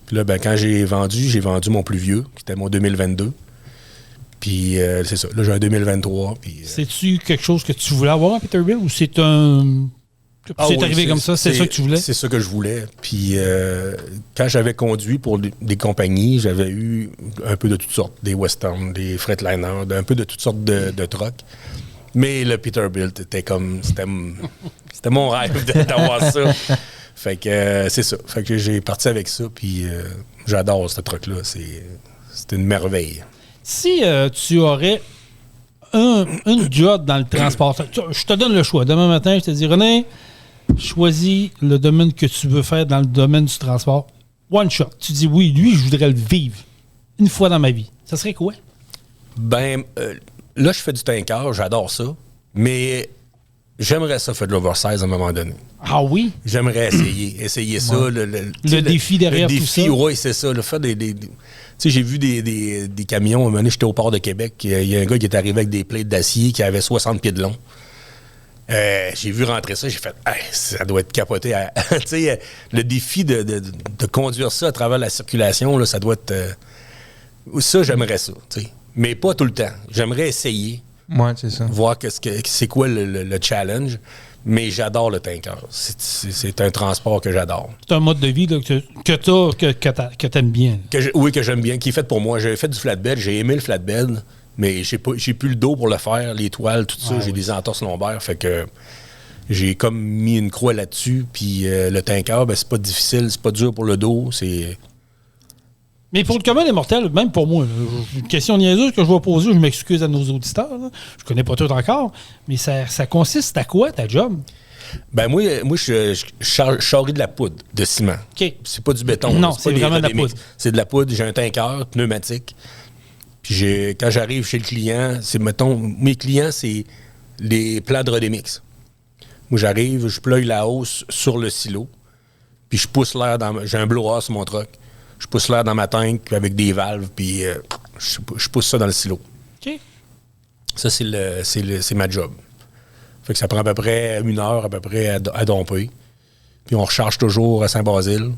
Puis là, ben, quand j'ai vendu mon plus vieux, qui était mon 2022. Puis c'est ça. Là, j'ai un 2023. Puis, C'est-tu quelque chose que tu voulais avoir à Peterbilt ou c'est un. C'est oui, arrivé comme ça, c'est ça que tu voulais? C'est ça que je voulais. Puis quand j'avais conduit pour des compagnies, j'avais eu un peu de toutes sortes. Des Western, des Freightliner, un peu de toutes sortes de trucks. Mais le Peterbilt était comme... C'était mon rêve d'avoir ça. Fait que c'est ça. Fait que j'ai parti avec ça, puis j'adore ce truck-là. C'est une merveille. Si tu aurais une job dans le transport, je te donne le choix. Demain matin, je te dis, René, choisis le domaine que tu veux faire dans le domaine du transport. One shot. Tu dis, oui, lui, je voudrais le vivre une fois dans ma vie. Ça serait quoi? Ben, là, je fais du tanker, j'adore ça. Mais j'aimerais ça faire de l'oversize à un moment donné. Ah oui? J'aimerais essayer ça. Le défi derrière tout ça. Oui, c'est ça. Le fait tu sais, j'ai vu des camions. À un moment donné, j'étais au port de Québec. Il y a un gars qui est arrivé avec des plates d'acier qui avait 60 pieds de long. J'ai vu rentrer ça, j'ai fait hey, ça doit être capoté. Tu sais, le défi de conduire ça à travers la circulation, là, ça doit être. Ça, j'aimerais ça. Tu sais. Mais pas tout le temps. J'aimerais essayer, Ouais, c'est ça. voir c'est quoi le challenge. Mais j'adore le tanker. C'est un transport que j'adore. C'est un mode de vie là, que t'aimes bien. Oui, que j'aime bien, qui est fait pour moi. J'ai fait du flatbed, j'ai aimé le flatbed, mais j'ai plus le dos pour le faire, les toiles, tout ça. J'ai des entorses lombaires, fait que j'ai comme mis une croix là-dessus. Puis le tanker, ben, c'est pas difficile, c'est pas dur pour le dos, c'est... Mais pour le commun des mortels, même pour moi, là, une question niaiseuse que je vais poser, je m'excuse à nos auditeurs, là, je connais pas tout encore, mais ça consiste à quoi ta job? Ben moi je charrie de la poudre de ciment. OK. C'est pas du béton. Non, pas c'est des vraiment de la ready-mix. poudre. C'est de la poudre. J'ai un tanker pneumatique. Puis quand j'arrive chez le client, mes clients, c'est les plans de ready-mix. Moi, j'arrive, je pleuille la hausse sur le silo, puis je pousse l'air dans... J'ai un blower sur mon truck. Je pousse l'air dans ma tank avec des valves, puis je pousse ça dans le silo. OK. Ça, c'est ma job. Fait que ça prend à peu près 1 heure à peu près à domper. Puis on recharge toujours à Saint-Basile.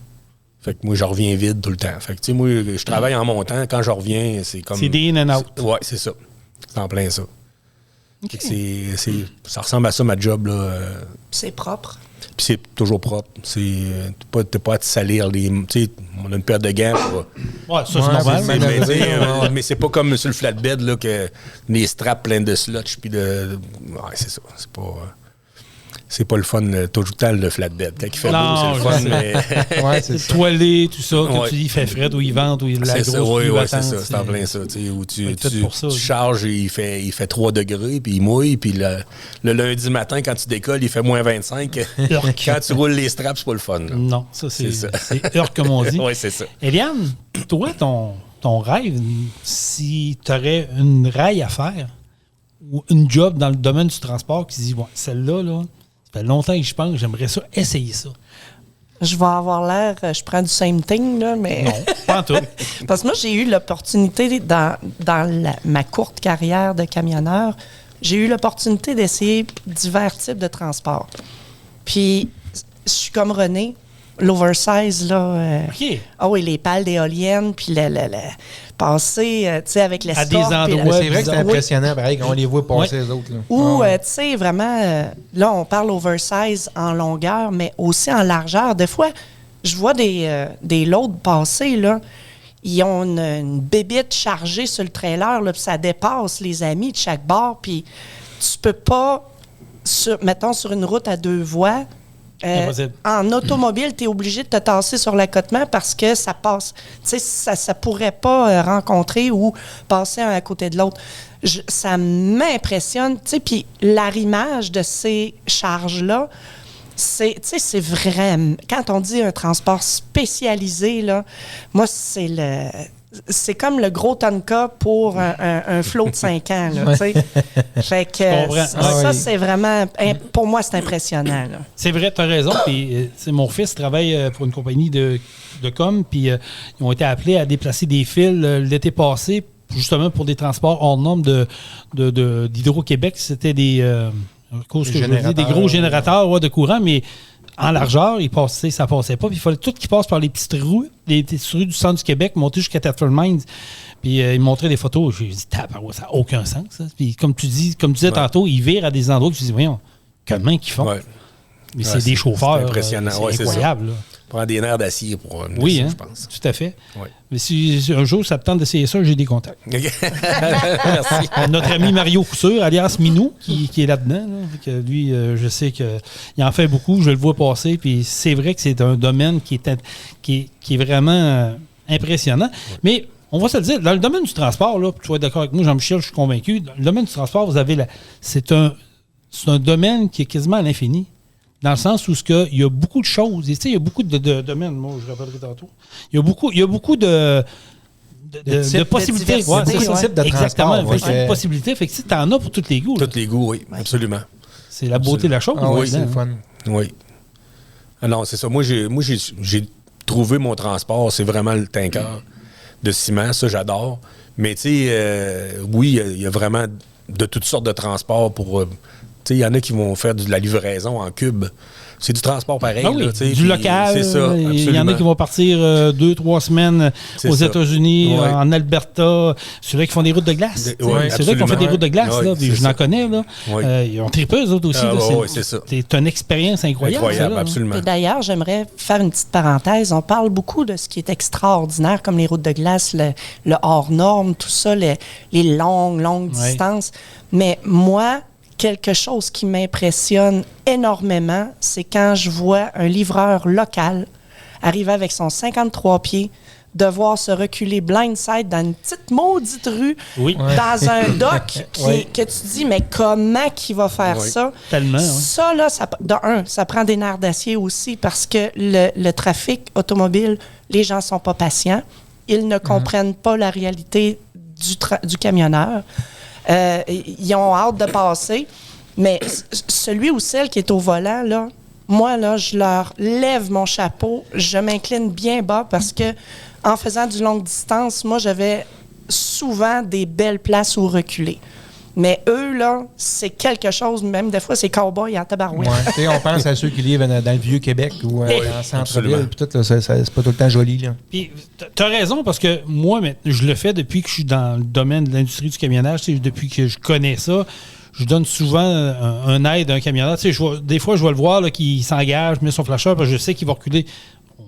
Fait que moi, je reviens vide tout le temps. Fait que, tu sais, moi, je travaille en montant. Quand je reviens, c'est comme... C'est des in and out. Ouais, c'est ça. C'est en plein ça. Fait que ça ressemble à ça, ma job, là. C'est propre. Puis c'est toujours propre. T'es pas à te salir les... Tu sais, on a une paire de gants pour... Ouais, ça, c'est normal. Mais c'est pas comme sur le flatbed, là, que les straps pleins de slotch, puis de... Ouais, c'est ça. C'est pas le fun tout le temps, le flatbed. Quand il fait beau, c'est le fun, mais... Ouais, c'est ça. Toilé, tout ça, comme tu dis, il fait fret, ou il vente, ou il la grosse pluie battante. C'est ça, c'est en plein ça. Où tu ça, charges, il fait 3 degrés, puis il mouille, puis le lundi matin, quand tu décolles, il fait moins 25. Quand tu roules les straps, c'est pas le fun. Là. Non, ça, c'est heurte, comme on dit. Oui, c'est ça. Eliane, toi, ton rêve, si tu aurais une raille à faire, ou une job dans le domaine du transport qui se dit, bon, celle-là, là, ça fait longtemps que je pense, j'aimerais ça, essayer ça. Je vais avoir l'air, je prends du same thing, là, mais... Non, pas en tout. Parce que moi, j'ai eu l'opportunité, dans ma courte carrière de camionneur, j'ai eu l'opportunité d'essayer divers types de transports. Puis, je suis comme René, l'oversize, là. OK. Ah oui, les pales d'éoliennes, puis passer, tu sais, avec l'escorte. À des endroits. C'est vrai que c'est impressionnant, pareil, quand on les voit passer, les autres. Là. Ou, tu sais, vraiment, là, on parle oversize en longueur, mais aussi en largeur. Des fois, je vois des loads passer, là. Ils ont une bébite chargée sur le trailer, là, puis ça dépasse les amis de chaque bord, puis tu peux pas, mettons, sur une route à 2 voies, en automobile, tu es obligé de te tasser sur l'accotement parce que ça passe. Tu sais, ça pourrait pas rencontrer ou passer un à côté de l'autre. Ça m'impressionne. Tu sais, puis l'arrimage de ces charges-là, c'est vraiment... Quand on dit un transport spécialisé, là, moi, c'est comme le gros Tonka pour un flot de 5 ans. Là, fait que ça, c'est vraiment... Pour moi, c'est impressionnant. Là. C'est vrai, tu as raison. Puis, mon fils travaille pour une compagnie de com, puis ils ont été appelés à déplacer des fils l'été passé, justement pour des transports hors normes d'Hydro-Québec. C'était des gros générateurs de courant, mais... En largeur, ça passait pas. Puis il fallait tout qui passe par les petites rues du centre du Québec, monter jusqu'à Thetford Mines. Puis il me montrait des photos. J'ai dit, ça n'a aucun sens. Ça. Puis comme tu disais tantôt, ils virent à des endroits que je dis, voyons, comment qu'ils font? Ouais. Mais c'est des chauffeurs. C'est impressionnant. C'est incroyable. Là. Prendre des nerfs d'acier pour oui, ça, je pense. Tout à fait. Ouais. Mais si un jour ça te tente d'essayer ça, j'ai des contacts. Merci. Notre ami Mario Coussure, alias Minou, qui est là-dedans. Là. Que lui, je sais qu'il en fait beaucoup. Je le vois passer. Puis c'est vrai que c'est un domaine qui est vraiment impressionnant. Ouais. Mais on va se le dire, dans le domaine du transport, là, tu vas être d'accord avec moi, Jean-Michel, je suis convaincu. Dans le domaine du transport, vous avez c'est un domaine qui est quasiment à l'infini. Dans le sens où il y a beaucoup de choses. Il y a beaucoup de domaines, moi, je rappellerai tantôt. Il y a beaucoup de possibilités. Ouais, c'est ça. Type de exactement. De possibilités. Fait que tu en as pour tous les goûts. Tous les goûts, oui, absolument. C'est la beauté de la chose. Oui, c'est le fun. Oui. Ah non, c'est ça. Moi, j'ai trouvé mon transport, c'est vraiment le tanker de ciment. Ça, j'adore. Mais, tu sais, oui, il y a vraiment de toutes sortes de transports pour... Il y en a qui vont faire de la livraison en cube. C'est du transport pareil. Ah oui, là, du local. C'est ça, il y en a qui vont partir 2-3 semaines aux États-Unis, en Alberta. Ceux-là qui font des routes de glace. Ceux-là qui ont fait des routes de glace. Là, je n'en connais. Là. Ils ont trippé, eux autres aussi. C'est ça. C'est une expérience incroyable. Incroyable, ça, absolument. Et d'ailleurs, j'aimerais faire une petite parenthèse. On parle beaucoup de ce qui est extraordinaire, comme les routes de glace, le hors-norme, tout ça, les longues distances. Mais moi... Quelque chose qui m'impressionne énormément, c'est quand je vois un livreur local arriver avec son 53 pieds, devoir se reculer blindside dans une petite maudite rue, dans un dock que tu dis, mais comment qu'il va faire ça? Tellement, ça, là, ça prend des nerfs d'acier aussi parce que le trafic automobile, les gens sont pas patients. Ils ne comprennent pas la réalité du camionneur. Ils ont hâte de passer, mais celui ou celle qui est au volant, là, moi, là, je leur lève mon chapeau, je m'incline bien bas parce que en faisant du longue distance, moi, j'avais souvent des belles places où reculer. Mais eux, là, c'est quelque chose, même des fois, c'est cow-boy en tabarouette. Ouais, on pense à ceux qui vivent dans le Vieux-Québec ou en centre-ville. Puis tout, là, c'est pas tout le temps joli. Là. Puis, tu as raison, parce que moi, je le fais depuis que je suis dans le domaine de l'industrie du camionnage. Depuis que je connais ça, je donne souvent un aide à un camionneur. Tu sais, des fois, je vais le voir là, qui s'engage, met son flasheur, parce que je sais qu'il va reculer.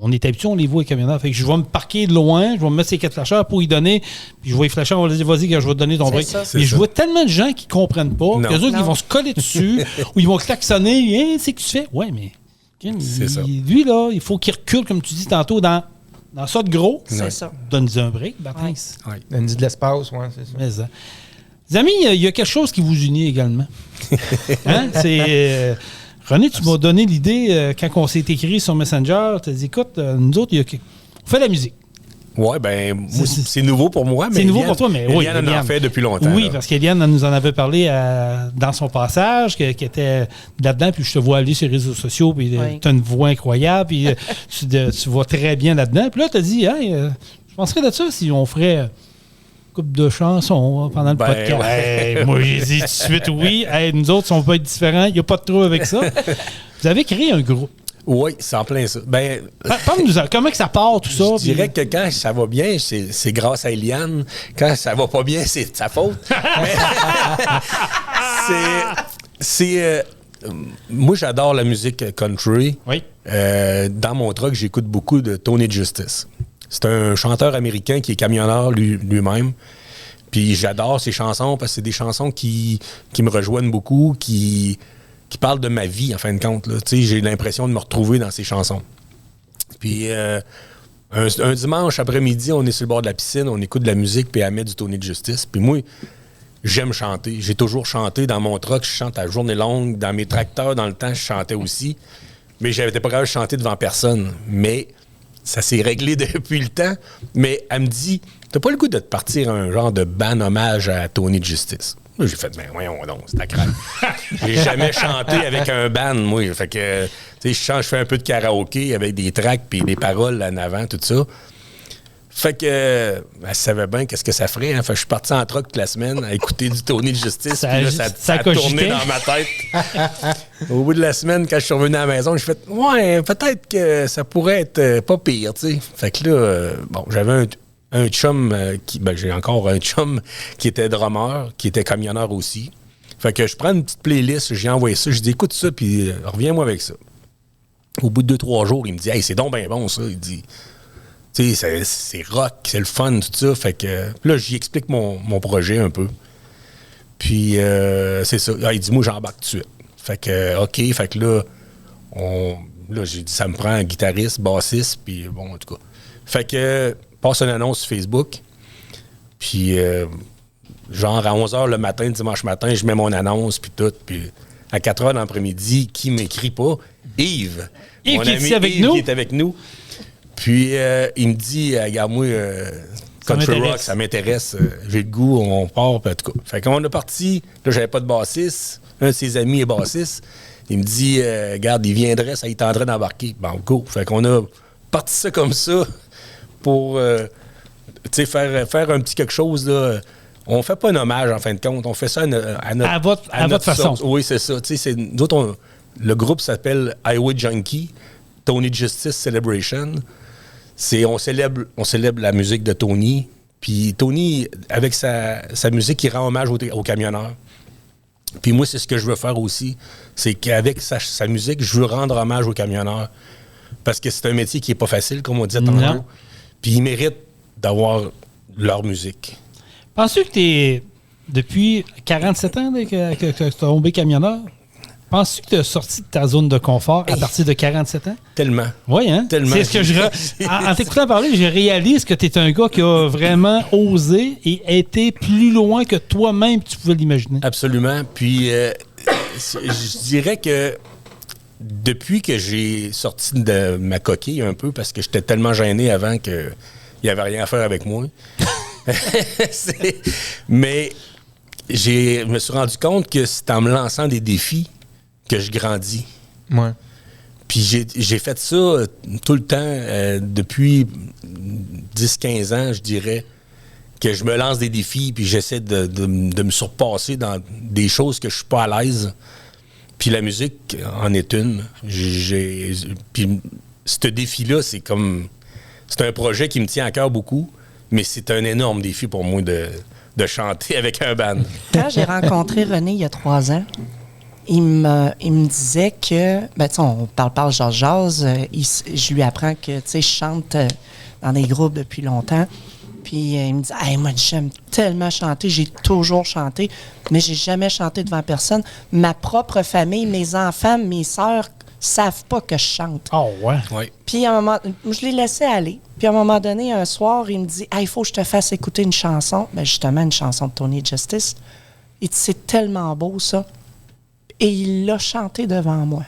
On est habitué, on les voit, les camionneurs. Fait que je vais me parquer de loin, je vais me mettre ces 4 flasheurs pour y donner. Puis je vais les flasher, on va dire, vas-y, je vais te donner ton break. Mais je vois tellement de gens qui ne comprennent pas, qu'eux autres, ils vont se coller dessus, ou ils vont klaxonner. Hey, c'est que tu fais. Ouais, mais lui, là, il faut qu'il recule, comme tu dis tantôt, dans ça de gros. C'est ça. Donne-lui un break, Baptiste. Ouais. Donne-lui de l'espace, oui, c'est ça. Mais ça. Les amis, il y a quelque chose qui vous unit également. Hein? C'est... René, tu m'as donné l'idée quand on s'est écrit sur Messenger. Tu as dit, écoute, nous autres, on fait la musique. Oui, bien, c'est nouveau pour moi. Mais c'est nouveau pour toi, mais oui. Eliane en fait depuis longtemps. Oui, là. parce qu'Eliane nous en avait parlé dans son passage, qui était là-dedans, puis je te vois aller sur les réseaux sociaux, puis tu as une voix incroyable, puis tu vas très bien là-dedans. Puis là, tu as dit, hey, je penserais de ça si on ferait couple de chansons pendant le podcast. Ouais. Moi, j'ai dit tout de suite oui. Hey, nous autres, on peut être différents. Il n'y a pas de trouble avec ça. Vous avez créé un groupe. Oui, c'est en plein ça. Ben, parle-nous, comment que ça part, tout ça? Je dirais que quand ça va bien, c'est grâce à Eliane. Quand ça va pas bien, c'est de sa faute. Moi, j'adore la musique country. Oui. Dans mon truck, j'écoute beaucoup de Tony Justice. C'est un chanteur américain qui est camionneur lui-même. Puis j'adore ses chansons parce que c'est des chansons qui me rejoignent beaucoup, qui parlent de ma vie, en fin de compte. Là. J'ai l'impression de me retrouver dans ces chansons. Puis un dimanche après-midi, on est sur le bord de la piscine, on écoute de la musique, puis elle met du Tony Justice. Puis moi, j'aime chanter. J'ai toujours chanté. Dans mon truck, je chante à journée longue. Dans mes tracteurs, dans le temps, je chantais aussi. Mais j'avais pas capable de chanter devant personne. Mais... ça s'est réglé depuis le temps, mais elle me dit, t'as pas le goût de te partir un genre de band hommage à Tony Justice? Là, j'ai fait, ben voyons donc, c'est ta crème. J'ai jamais chanté avec un band, moi. Fait que, tu sais, je fais un peu de karaoké avec des tracks puis des paroles en avant, tout ça. Fait que, elle savait bien qu'est-ce que ça ferait. Hein? Fait que je suis parti en truck toute la semaine à écouter du Tony Justice. Puis là, ça a tourné dans ma tête. Au bout de la semaine, quand je suis revenu à la maison, j'ai fait « Ouais, peut-être que ça pourrait être pas pire, tu sais. » Fait que là, j'avais un chum, j'ai encore un chum qui était drummer, qui était camionneur aussi. Fait que je prends une petite playlist, j'ai envoyé ça, je dis « Écoute ça, puis reviens-moi avec ça. » Au bout de 2-3 jours, il me dit « Hey, c'est donc bien bon, ça. » Il dit... Tu sais, c'est rock, c'est le fun, tout ça. Fait que là, j'y explique mon projet un peu. Puis, c'est ça. Là, il dit, moi, j'embarque tout de suite. Fait que, OK. Fait que là, j'ai dit, ça me prend un guitariste, bassiste, puis bon, en tout cas. Fait que, passe une annonce sur Facebook. Puis, genre, à 11h le matin, dimanche matin, je mets mon annonce, puis tout. Puis, à 4h dans l'après-midi, qui m'écrit pas? Yves. Yves mon qui ami est avec Yves nous. Qui est avec nous. Puis, il me dit, regarde-moi, country rock, ça m'intéresse. J'ai le goûp, on part, puis en tout cas. Fait qu'on est parti. Là, j'avais pas de bassiste. Un de ses amis est bassiste. Il me dit, regarde, il viendrait, ça il tenterait d'embarquer. Bon, go. Fait qu'on a parti ça comme ça pour, tu sais, faire un petit quelque chose, là. On fait pas un hommage, en fin de compte. On fait ça à votre façon. Sorte. Oui, c'est ça. Tu sais, nous autres, le groupe s'appelle Highway Junkie, Tony Justice Celebration. On célèbre la musique de Tony. Puis Tony, avec sa musique, il rend hommage aux camionneurs. Puis moi, c'est ce que je veux faire aussi. C'est qu'avec sa musique, je veux rendre hommage aux camionneurs. Parce que c'est un métier qui n'est pas facile, comme on disait tantôt. Puis ils méritent d'avoir leur musique. Penses-tu que tu es, depuis 47 ans que tu es tombé camionneur, penses-tu que tu es sorti de ta zone de confort à partir de 47 ans? Tellement. Oui, hein? Tellement. C'est ce que en t'écoutant parler, je réalise que tu es un gars qui a vraiment osé et été plus loin que toi-même tu pouvais l'imaginer. Absolument. Puis, je dirais que depuis que j'ai sorti de ma coquille un peu, parce que j'étais tellement gêné avant qu'il n'y avait rien à faire avec moi, mais je me suis rendu compte que c'est en me lançant des défis que je grandis. Ouais. Puis j'ai fait ça tout le temps, depuis 10-15 ans, je dirais, que je me lance des défis, puis j'essaie de me surpasser dans des choses que je suis pas à l'aise. Puis la musique en est une. Puis ce défi-là, c'est un projet qui me tient à cœur beaucoup, mais c'est un énorme défi pour moi de de chanter avec un band. Quand j'ai rencontré René il y a 3 ans, il me disait que, ben, tu sais, on parle jase, je lui apprends que, tu sais, je chante dans des groupes depuis longtemps. Puis il me dit, hey, moi, j'aime tellement chanter, j'ai toujours chanté, mais j'ai jamais chanté devant personne. Ma propre famille, mes enfants, mes sœurs savent pas que je chante. Oh, ouais. Oui. Puis à un moment, je l'ai laissé aller. Puis à un moment donné, un soir, il me dit, hey, il faut que je te fasse écouter une chanson. Ben, justement, une chanson de Tony Justice. Il dit, c'est tellement beau, ça. Et il l'a chanté devant moi.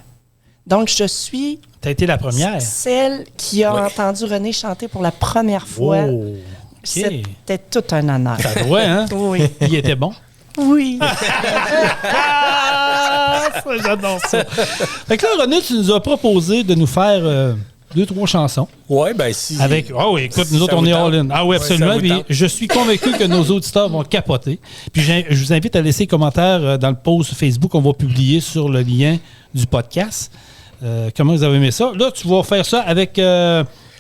Donc, je suis... T'as été la première. Celle qui a entendu René chanter pour la première fois. Oh, OK. C'était tout un honneur. Ça doit, hein? Oui. Il était bon. Oui. J'adore ça. Fait que là, René, tu nous as proposé de nous faire 2-3 chansons. Oui, ben si. Avec, oui, écoute, nous Ça autres, on vous est tente? all-in. Ah oui, absolument. Ouais, ça vous Puis tente? je suis convaincu que nos auditeurs vont capoter. Puis je vous invite à laisser un commentaire dans le post Facebook qu'on va publier sur le lien du podcast. Comment vous avez aimé ça? Là, tu vas faire ça avec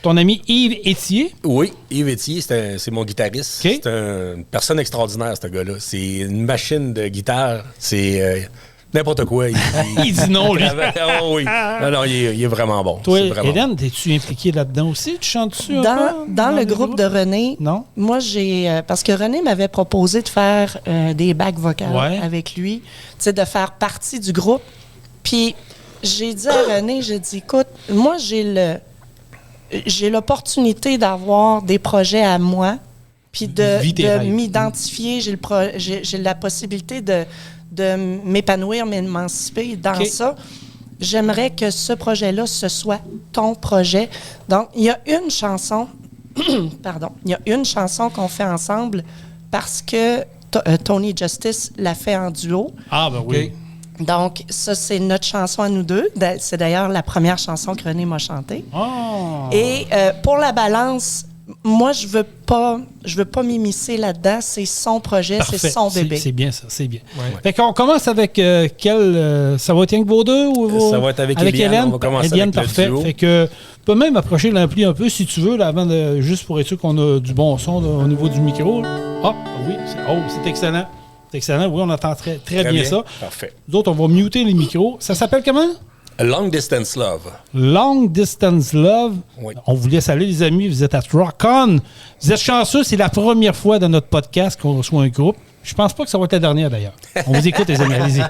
ton ami Yves Étier. Oui, Yves Étier, c'est mon guitariste. OK. C'est une personne extraordinaire, ce gars-là. C'est une machine de guitare. C'est n'importe quoi. Il dit non, lui. Oh, oui. Non, il est vraiment bon. Toi, C'est vraiment Hélène, es-tu impliquée là-dedans aussi? Tu chantes-tu un peu? Dans le groupe de René, Non? moi, j'ai... parce que René m'avait proposé de faire des bacs vocales Ouais. avec lui, tu sais, de faire partie du groupe. Puis j'ai dit à René, j'ai dit, écoute, moi, j'ai l'opportunité d'avoir des projets à moi, puis Vis tes de rêves. m'identifier. J'ai la possibilité de m'épanouir, m'émanciper dans OK. ça. J'aimerais que ce projet-là, ce soit ton projet. Donc, il y a une chanson, pardon, il y a une chanson qu'on fait ensemble parce que Tony Justice l'a fait en duo. Ah, ben oui. Donc, ça, c'est notre chanson à nous deux. C'est d'ailleurs la première chanson que René m'a chantée. Ah. Et pour la balance, moi, je veux pas m'immiscer là-dedans. C'est son projet, Parfait. c'est son bébé. C'est bien ça, c'est bien. Fait qu'on commence avec quel... ça va être rien que vos deux? Ou Ça va être avec Eliane. On va commencer Eliane, avec le parfait. duo. Fait que tu peux même approcher l'ampli un peu si tu veux, là, avant de, juste pour être sûr qu'on a du bon son là, au niveau du micro. Là. Ah, oui, c'est excellent. C'est excellent. Oui, on entend très, très bien ça. Parfait. Nous autres, on va muter les micros. Ça s'appelle comment? Long Distance Love. Long Distance Love. Oui. On vous laisse aller, les amis. Vous êtes à Rock On. Vous êtes chanceux. C'est la première fois dans notre podcast qu'on reçoit un groupe. Je pense pas que ça va être la dernière, d'ailleurs. On vous écoute, les amis. Allez-y.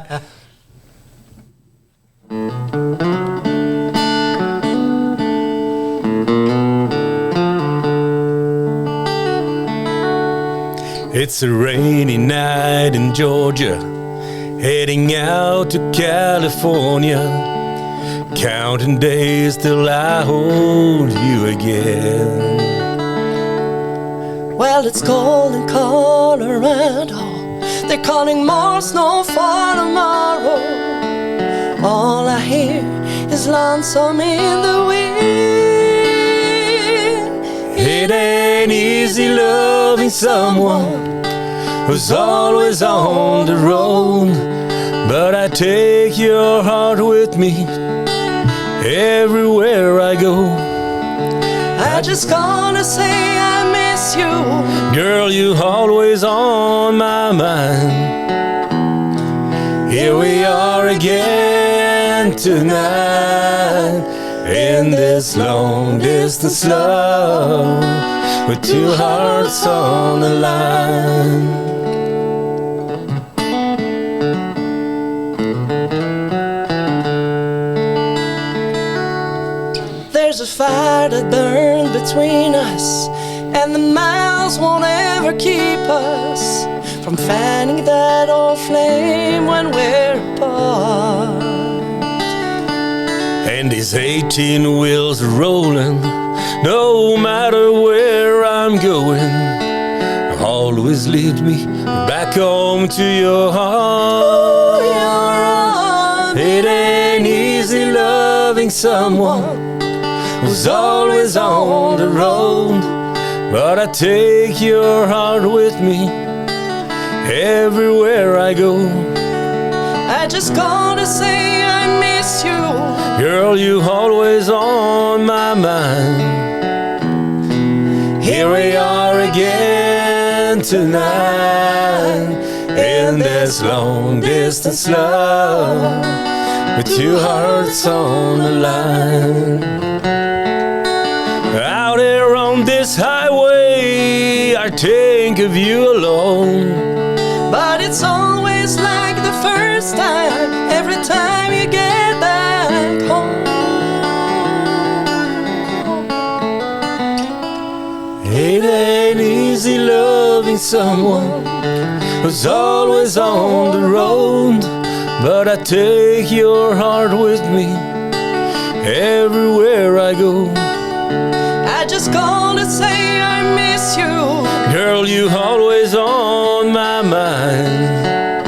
It's a rainy night in Georgia, heading out to California, counting days till I hold you again. Well, it's cold in Colorado. They're calling more snow for tomorrow. All I hear is lonesome in the wind. It ain't easy loving someone who's always on the road, but I take your heart with me everywhere I go. I just gonna say I miss you. Girl, you always on my mind. Here we are again tonight, in this long distance love, with two hearts on the line. There's a fire that burned between us, and the miles won't ever keep us from fanning that old flame when we're apart. And these 18 wheels are rolling, no matter where I'm going, always lead me back home to your heart. It ain't easy loving someone who's always on the road, but I take your heart with me everywhere I go. I just gotta say I miss you. Girl, you always on my mind. Here we are again tonight, this long distance love with two hearts on the line. Out there on this highway, I think of you alone. But it's always like the first time, every time you get back home. It ain't easy loving someone who's always on the road, but I take your heart with me everywhere I go. I just called to say I miss you. Girl, you always on my mind.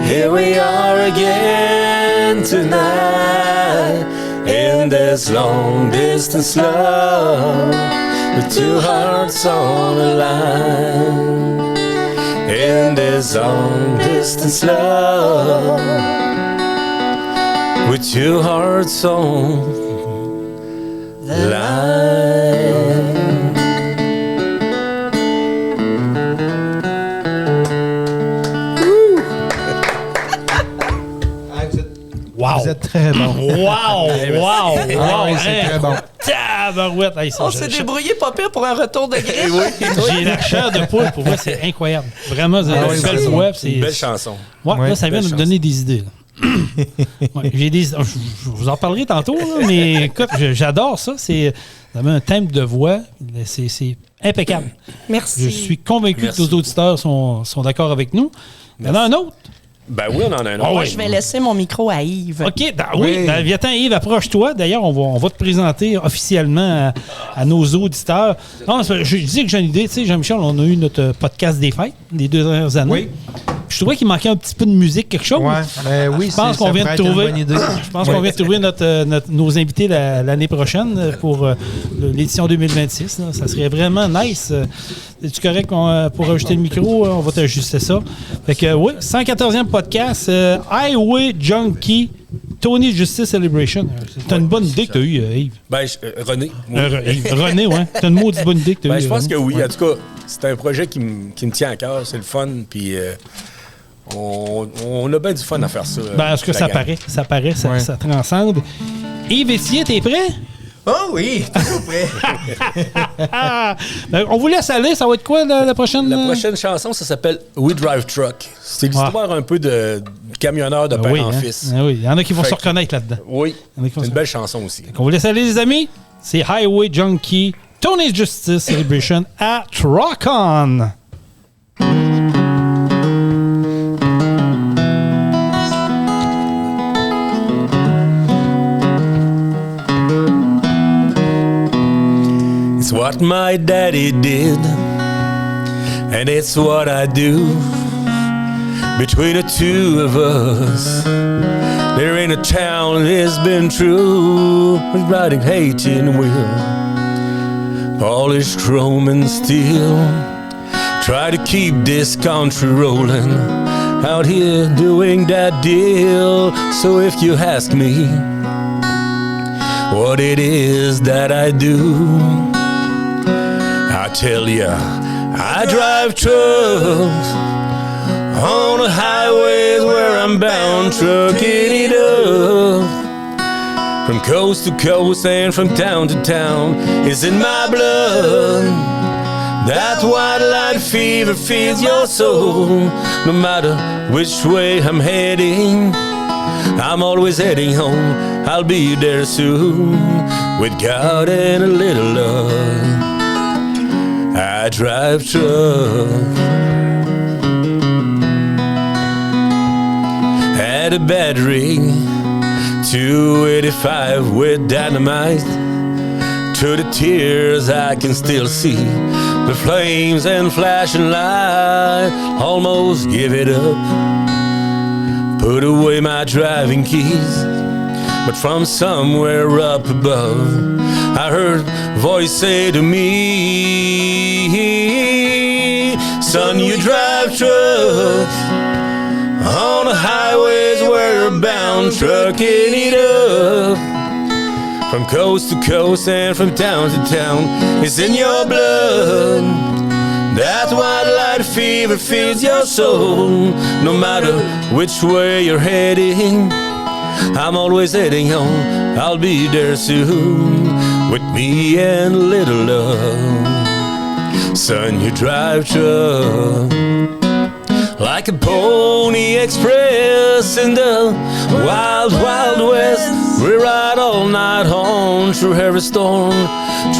Here we are again tonight in this long distance love with two hearts on the line. In this long distance love with two hearts on the line. Wow! Vous êtes très bon. Wow! Wow! Ah oui, c'est très bon. Tabarouette! Hey, On s'est débrouillé pas pire pour un retour de griffe. J'ai la chair de poule. Pour moi, c'est incroyable. Vraiment, c'est une belle voix. C'est Une belle chanson. Ouais, Ouais, là, ça vient de me donner des idées. Ouais, j'ai des... Je vous en parlerai tantôt, là, mais écoute, j'adore ça. Vous avez un thème de voix. C'est impeccable. Merci. Je suis convaincu Merci. que nos auditeurs sont d'accord avec nous. Il y en a un autre. Ben oui, on en a un autre. Ah Moi, oui. je vais laisser mon micro à Yves. OK, oui, Oui. viens-t'en, Yves, approche-toi. D'ailleurs, on va te présenter officiellement à nos auditeurs. Non, je dis que j'ai une idée. Tu sais, Jean-Michel, on a eu notre podcast des fêtes les 2 dernières années. Oui. Je trouvais qu'il manquait un petit peu de musique, quelque chose. Ouais, oui, Je pense ça qu'on vient pourrait de être une trouver. bonne idée. Je pense qu'on vient de trouver nos invités l'année prochaine pour l'édition 2026. Là. Ça serait vraiment nice. Es-tu correct pour ajouter le micro? On va t'ajuster ça. Fait que oui, 114e podcast, Highway Junkie, Tony Justice Celebration. C'est une bonne idée que tu as eue, Yves. Ben, René. moi. René, ouais. C'est une maudite bonne idée que tu as eue. Ben, je pense que René. oui. En tout cas, c'est un projet qui me tient à cœur. C'est le fun. Puis on a bien du fun à faire ça. Ben, est-ce que ça paraît? Ça paraît, ça transcende. Yves Etier, t'es prêt? Oh oui, toujours prêt. On vous laisse aller. Ça va être quoi la prochaine? La prochaine chanson, ça s'appelle We Drive Truck. C'est l'histoire un peu de camionneur de père oui, en hein? fils. Ah oui, il y en a qui vont Fait se que- reconnaître là-dedans. Oui, Il y en a qui vont c'est se- une belle chanson aussi. On vous laisse aller, les amis. C'est Highway Junkie, Tony's Justice Celebration à Rock-On. It's what my daddy did, and it's what I do. Between the two of us, there ain't a town that's been true. With riding 18 wheel, polished chrome and steel. Try to keep this country rolling, out here doing that deal. So if you ask me what it is that I do, I tell ya, I drive trucks on the highways where I'm bound, trucking it up. From coast to coast and from town to town, it's in my blood. That white light fever feeds your soul. No matter which way I'm heading, I'm always heading home. I'll be there soon, with God and a little love. I drive truck. Had a battery, 285 with dynamite. To the tears I can still see the flames and flashing light. Almost give it up, put away my driving keys. But from somewhere up above, I heard a voice say to me, son, you drive trucks on the highways where you're bound, trucking it up. From coast to coast and from town to town, it's in your blood. That white light fever fills your soul. No matter which way you're heading, I'm always heading home. I'll be there soon with me and a little love. Son, you drive truck like a pony express in the wild, wild west. We ride all night on through every storm,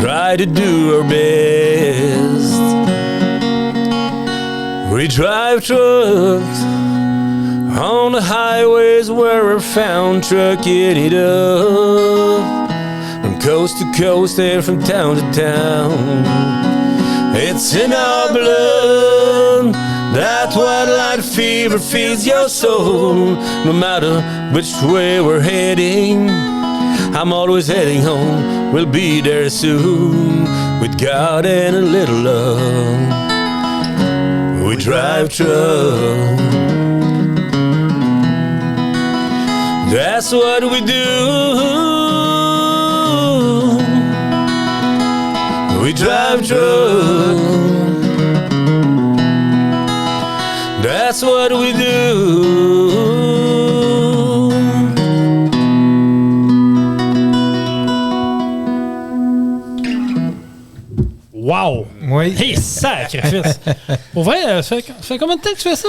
try to do our best. We drive trucks on the highways where we're found, trucking it up from coast to coast and from town to town. It's in our blood. That white light fever feeds your soul. No matter which way we're heading, I'm always heading home. We'll be there soon with God and a little love. We drive truck. That's what we do. We drive truck. That's what we do. Wow! Oui. Hey, sacrifice! Pour vrai, ça fait combien de temps que tu fais ça?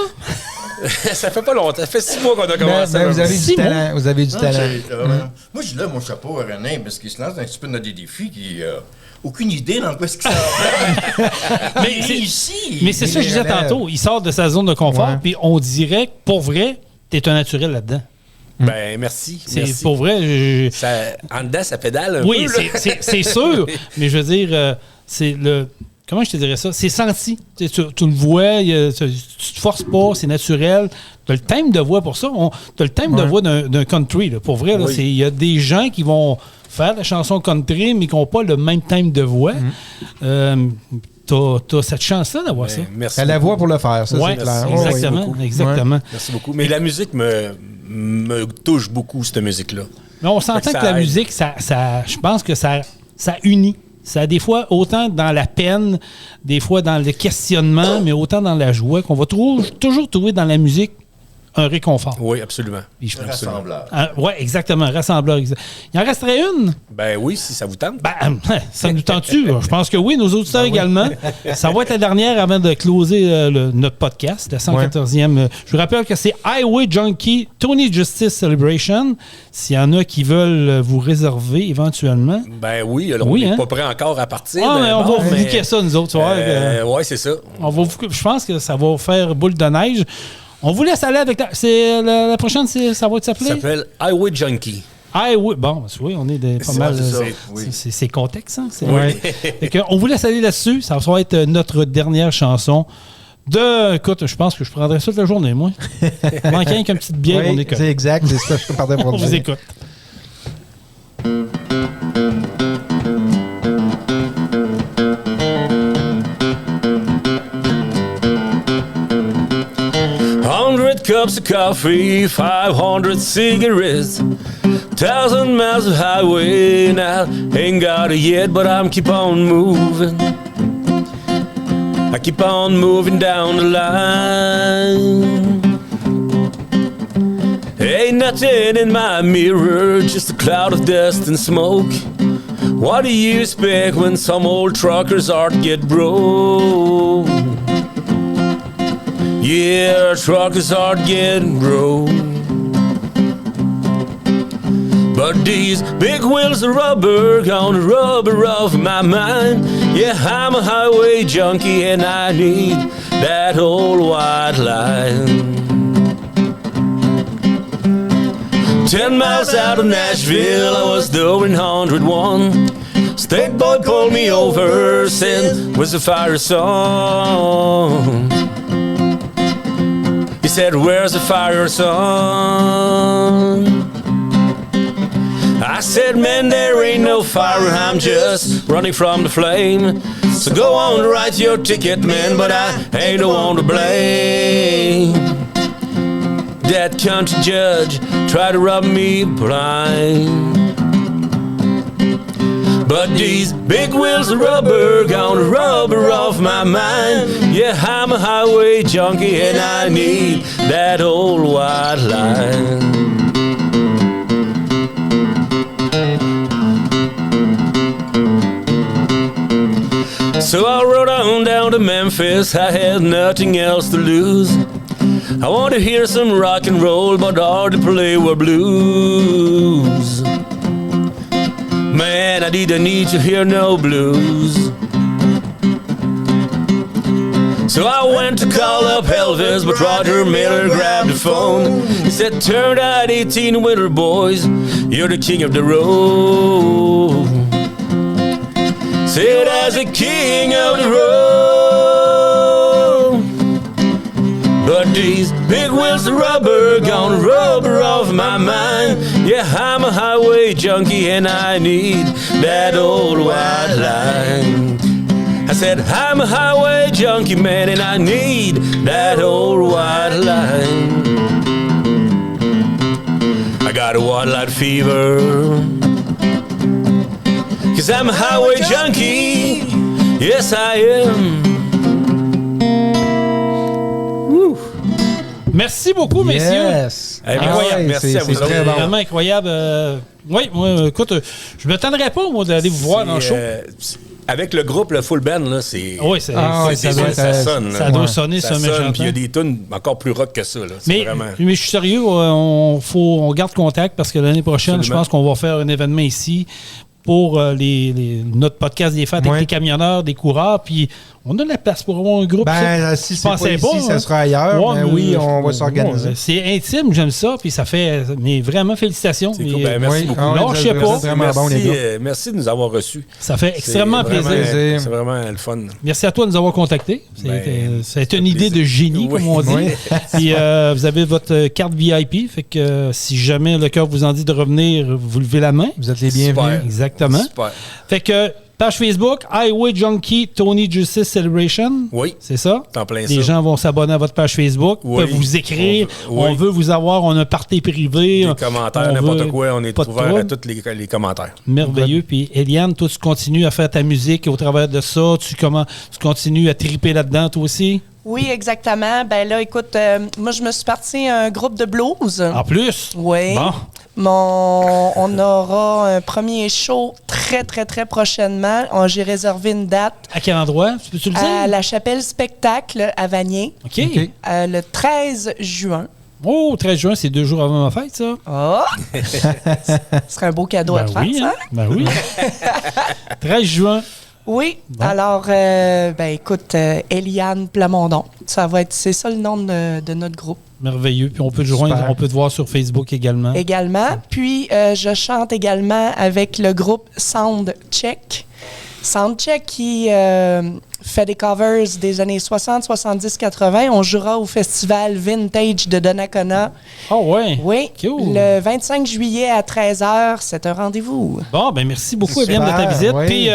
Ça fait pas longtemps. Ça fait 6 mois qu'on a commencé. Ben, vous avez du talent. Vous avez du talent. Moi, je lève mon chapeau à René parce qu'il se lance un petit peu dans des défis qui... aucune idée dans quoi ce qu'il sort. Mais c'est ça que je disais tantôt. Il sort de sa zone de confort, puis on dirait que, pour vrai, t'es un naturel là-dedans. Ben, merci. C'est pour vrai. En dedans, ça pédale un peu. Oui, c'est sûr. Mais je veux dire, c'est le... Comment je te dirais ça? C'est senti. Tu le vois, tu te forces pas, c'est naturel. Tu as le thème de voix pour ça. Tu as le thème de voix d'un country. Là. Pour vrai, il y a des gens qui vont faire la chanson country, mais qui n'ont pas le même thème de voix. T'as cette chance-là d'avoir ça. Merci. Elle a la voix pour le faire, ça, c'est clair. Exactement. Ouais. Merci beaucoup. Mais la musique me touche beaucoup, cette musique-là. Mais on s'entend que la musique, je pense que ça unit. Ça, des fois, autant dans la peine, des fois dans le questionnement, mais autant dans la joie, qu'on va toujours trouver dans la musique un réconfort. Oui, absolument. Un rassembleur. Oui, exactement, un rassembleur. Il en resterait une? Ben oui, si ça vous tente. Ben, ça nous tente-tu? Je pense que oui, nos auditeurs également. Ça va être la dernière avant de closer notre podcast, le 114e. Je vous rappelle que c'est Highway Junkie Tony Justice Celebration. S'il y en a qui veulent vous réserver éventuellement. Ben oui, alors on n'est pas prêt encore à partir. Mais on va vous booker ça, nous autres. Oui, c'est ça. Je pense que ça va faire boule de neige. On vous laisse aller avec la prochaine, ça va s'appeler? Ça s'appelle Highway Junkie. Bon, oui, on est pas mal. C'est contexte, hein? On vous laisse aller là-dessus. Ça va être notre dernière chanson. Écoute, je pense que je prendrais ça toute la journée, moi. Manquant avec une petite bière, on écoute. C'est exact, c'est ça que je partais pour dire. On vous écoute. Cups of coffee, 500 cigarettes, 1,000 miles of highway. Now ain't got it yet, but I'm keep on moving. I keep on moving down the line. Ain't nothing in my mirror, just a cloud of dust and smoke. What do you expect when some old trucker's heart get broke? Yeah, truckers hard getting broke. But these big wheels of rubber gonna rubber off my mind. Yeah, I'm a highway junkie and I need that old white line. 10 miles out of Nashville, I was doing 101. State boy pulled me over, said, "Where's the fire son?" He said, "Where's the fire, son?" I said, "Man, there ain't no fire, I'm just running from the flame. So go on, write your ticket, man, but I ain't the one to blame. That country judge tried to rub me blind. But these big wheels of rubber gonna rubber off my mind. Yeah, I'm a highway junkie and I need that old white line. So I rode on down to Memphis, I had nothing else to lose. I want to hear some rock and roll, but all to play were blues. Man, I didn't need to hear no blues. So I went to call up Elvis, but Roger Miller grabbed the phone. He said, turn out 18 winter boys, you're the king of the road. Said as a king of the road. But these big wheels of rubber gonna rubber off my mind. Yeah, I'm a highway junkie and I need that old white line. I said, I'm a highway junkie, man, and I need that old white line. I got a white light fever, 'cause I'm a highway junkie. Yes, I am. Merci beaucoup, messieurs. Yes. Hey, Incroyable. merci à vous c'est autres. très bon. Vraiment incroyable. Oui, moi, écoute, je ne m'attendrais pas, moi, d'aller vous voir dans le show. Avec le groupe, le full band, là, c'est. Oui, c'est c'est sûr que ça sonne. ça là. doit sonner, ça, Ça méchant. sonne, puis il y a des tunes encore plus rock que ça. Là. C'est Mais, vraiment... mais je suis sérieux, on garde contact parce que l'année prochaine, Absolument. je pense qu'on va faire un événement ici pour notre podcast des fêtes Ouais. avec les camionneurs, des coureurs, puis on a de la place pour avoir un groupe. Ben, si Je c'est pas pensais ici, pas, ça hein. sera ailleurs. Ouais, mais mais- oui, on va s'organiser. ouais, c'est intime, j'aime ça, puis ça fait. Mais vraiment, félicitations. C'est Mais, cool. Ben, merci Oui, beaucoup. ah ouais, Lâchez vous êtes pas. vraiment bon, les Merci, gars. merci de nous avoir reçus. ça fait extrêmement C'est vraiment- plaisir. C'est vraiment le fun. Merci à toi de nous avoir contactés. C'est une idée de génie, Oui. comme on dit. Oui. Puis vous avez votre carte VIP, fait que si jamais le cœur vous en dit de revenir, vous levez la main. Vous êtes les Super. bienvenus. Exactement. Super. Fait que page Facebook, Highway Junkie Tony Justice Celebration. Oui. C'est ça? T'en plein Les ça. gens vont s'abonner à votre page Facebook, Oui. peuvent vous écrire. On veut- On veut vous avoir, on a un party privé. Des commentaires, on n'importe veut- quoi, on est pas de ouvert à trouble. tous les commentaires. Merveilleux. Puis Eliane, toi, tu continues à faire ta musique et au travers de ça, tu continues à triper là-dedans, toi aussi? Oui, exactement. Ben là, écoute, moi, je me suis parti un groupe de blues. En plus? Oui. Bon. On aura un premier show très, très, très prochainement. J'ai réservé une date À quel endroit? Peux-tu le dire? à la Chapelle Spectacle à Vanier, OK. OK. le 13 juin. Oh, 13 juin, c'est 2 jours avant ma fête, ça. Ah! Ce serait un beau cadeau à te faire, oui, ça. hein? Ben oui. 13 juin. Oui. Bon. Alors, écoute, Eliane Plamondon. C'est ça le nom de notre groupe. Merveilleux. Puis on peut te joindre, Super. on peut te voir sur Facebook également. Également. Puis, je chante également avec le groupe Soundcheck. Soundcheck qui fait des covers des années 60, 70, 80. On jouera au festival Vintage de Donnacona. Oh, ouais. Oui, Cool. le 25 juillet à 13h. C'est un rendez-vous. Bon, ben merci beaucoup, Super, Eliane, de ta visite. oui. Puis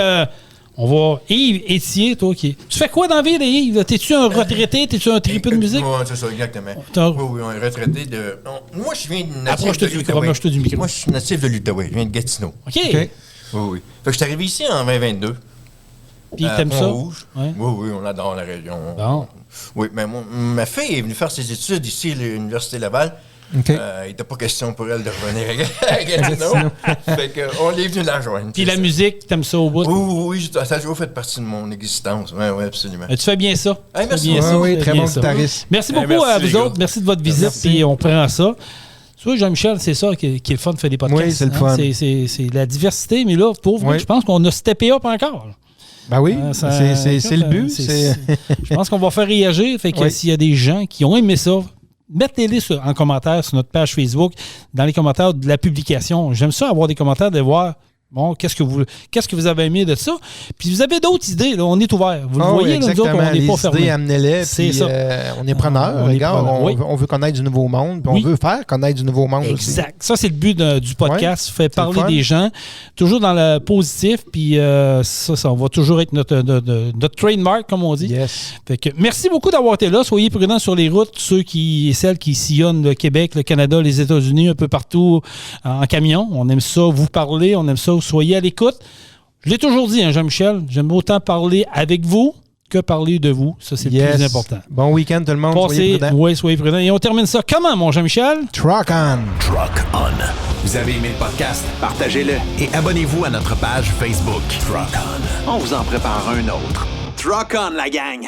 on va. Yves Étier, toi qui. Tu fais quoi dans la vie, là, Yves? T'es-tu un retraité? T'es-tu un tripeux de musique? Oui, c'est ça, exactement. T'as- Oui, oui, on est retraité de. Non, moi, je viens de natif Approche-toi de du micro, l'Outaouais. approche-toi du micro. Moi, je suis natif de l'Outaouais. Je viens de Gatineau. OK. OK. Oui, oui. Fait que je suis arrivé ici en 2022. Puis à t'aimes ça? Pont-Rouge. Ouais. Oui, oui, on adore la région. Bon. Oui, mais ma fille est venue faire ses études ici à l'Université Laval. OK. Il n'était pas question pour elle de revenir à Gatineau. Fait qu'on est venu la rejoindre. Puis la musique, t'aimes ça au bout? Oui, oui, ça a toujours fait partie de mon existence. Oui, oui, absolument. Tu fais bien ça. Hey, Tu merci. fais bien Ouais, ça, oui, tu fais très bien bon ça. guitariste. Merci Hey, beaucoup merci, à les vous gars. autres. Merci de votre visite. Merci. Puis on prend ça. Tu vois, Jean-Michel, c'est ça qui est le fun de faire des podcasts. Oui, c'est le hein. fun. C'est la diversité, mais là, pauvre, Oui. je pense qu'on a steppé up encore. Ben oui, Ça- c'est le but. Je pense qu'on va faire réagir. Fait que Oui. s'il y a des gens qui ont aimé ça, mettez-les en commentaire sur notre page Facebook, dans les commentaires de la publication. J'aime ça avoir des commentaires, de voir bon, qu'est-ce que vous avez aimé de ça. Puis vous avez d'autres idées, là, on est ouvert. Vous le Ah oui, voyez, là, nous autres, exactement. on n'est Les pas idées, fermés. amenez-les. C'est Puis, ça. on est preneurs. On est Regarde, preneurs, oui. on veut connaître du nouveau monde. Puis Oui. on veut faire connaître du nouveau monde aussi. Exact. Ça, c'est le but du podcast. Fait le parler fun. des gens, toujours dans le positif. Puis ça va toujours être notre trademark, comme on dit. Yes. Fait que merci beaucoup d'avoir été là. Soyez prudents sur les routes, ceux et celles qui sillonnent le Québec, le Canada, les États-Unis, un peu partout en camion. On aime ça vous parler, on aime ça, soyez à l'écoute. Je l'ai toujours dit, hein, Jean-Michel, j'aime autant parler avec vous que parler de vous. Ça, c'est le plus important. Bon week-end, tout le monde. Soyez prudents. Oui, soyez prudents. Et on termine ça comment, mon Jean-Michel? Truck on! Truck On. Vous avez aimé le podcast? Partagez-le et abonnez-vous à notre page Facebook. Truck On. On vous en prépare un autre. Truck On, la gang!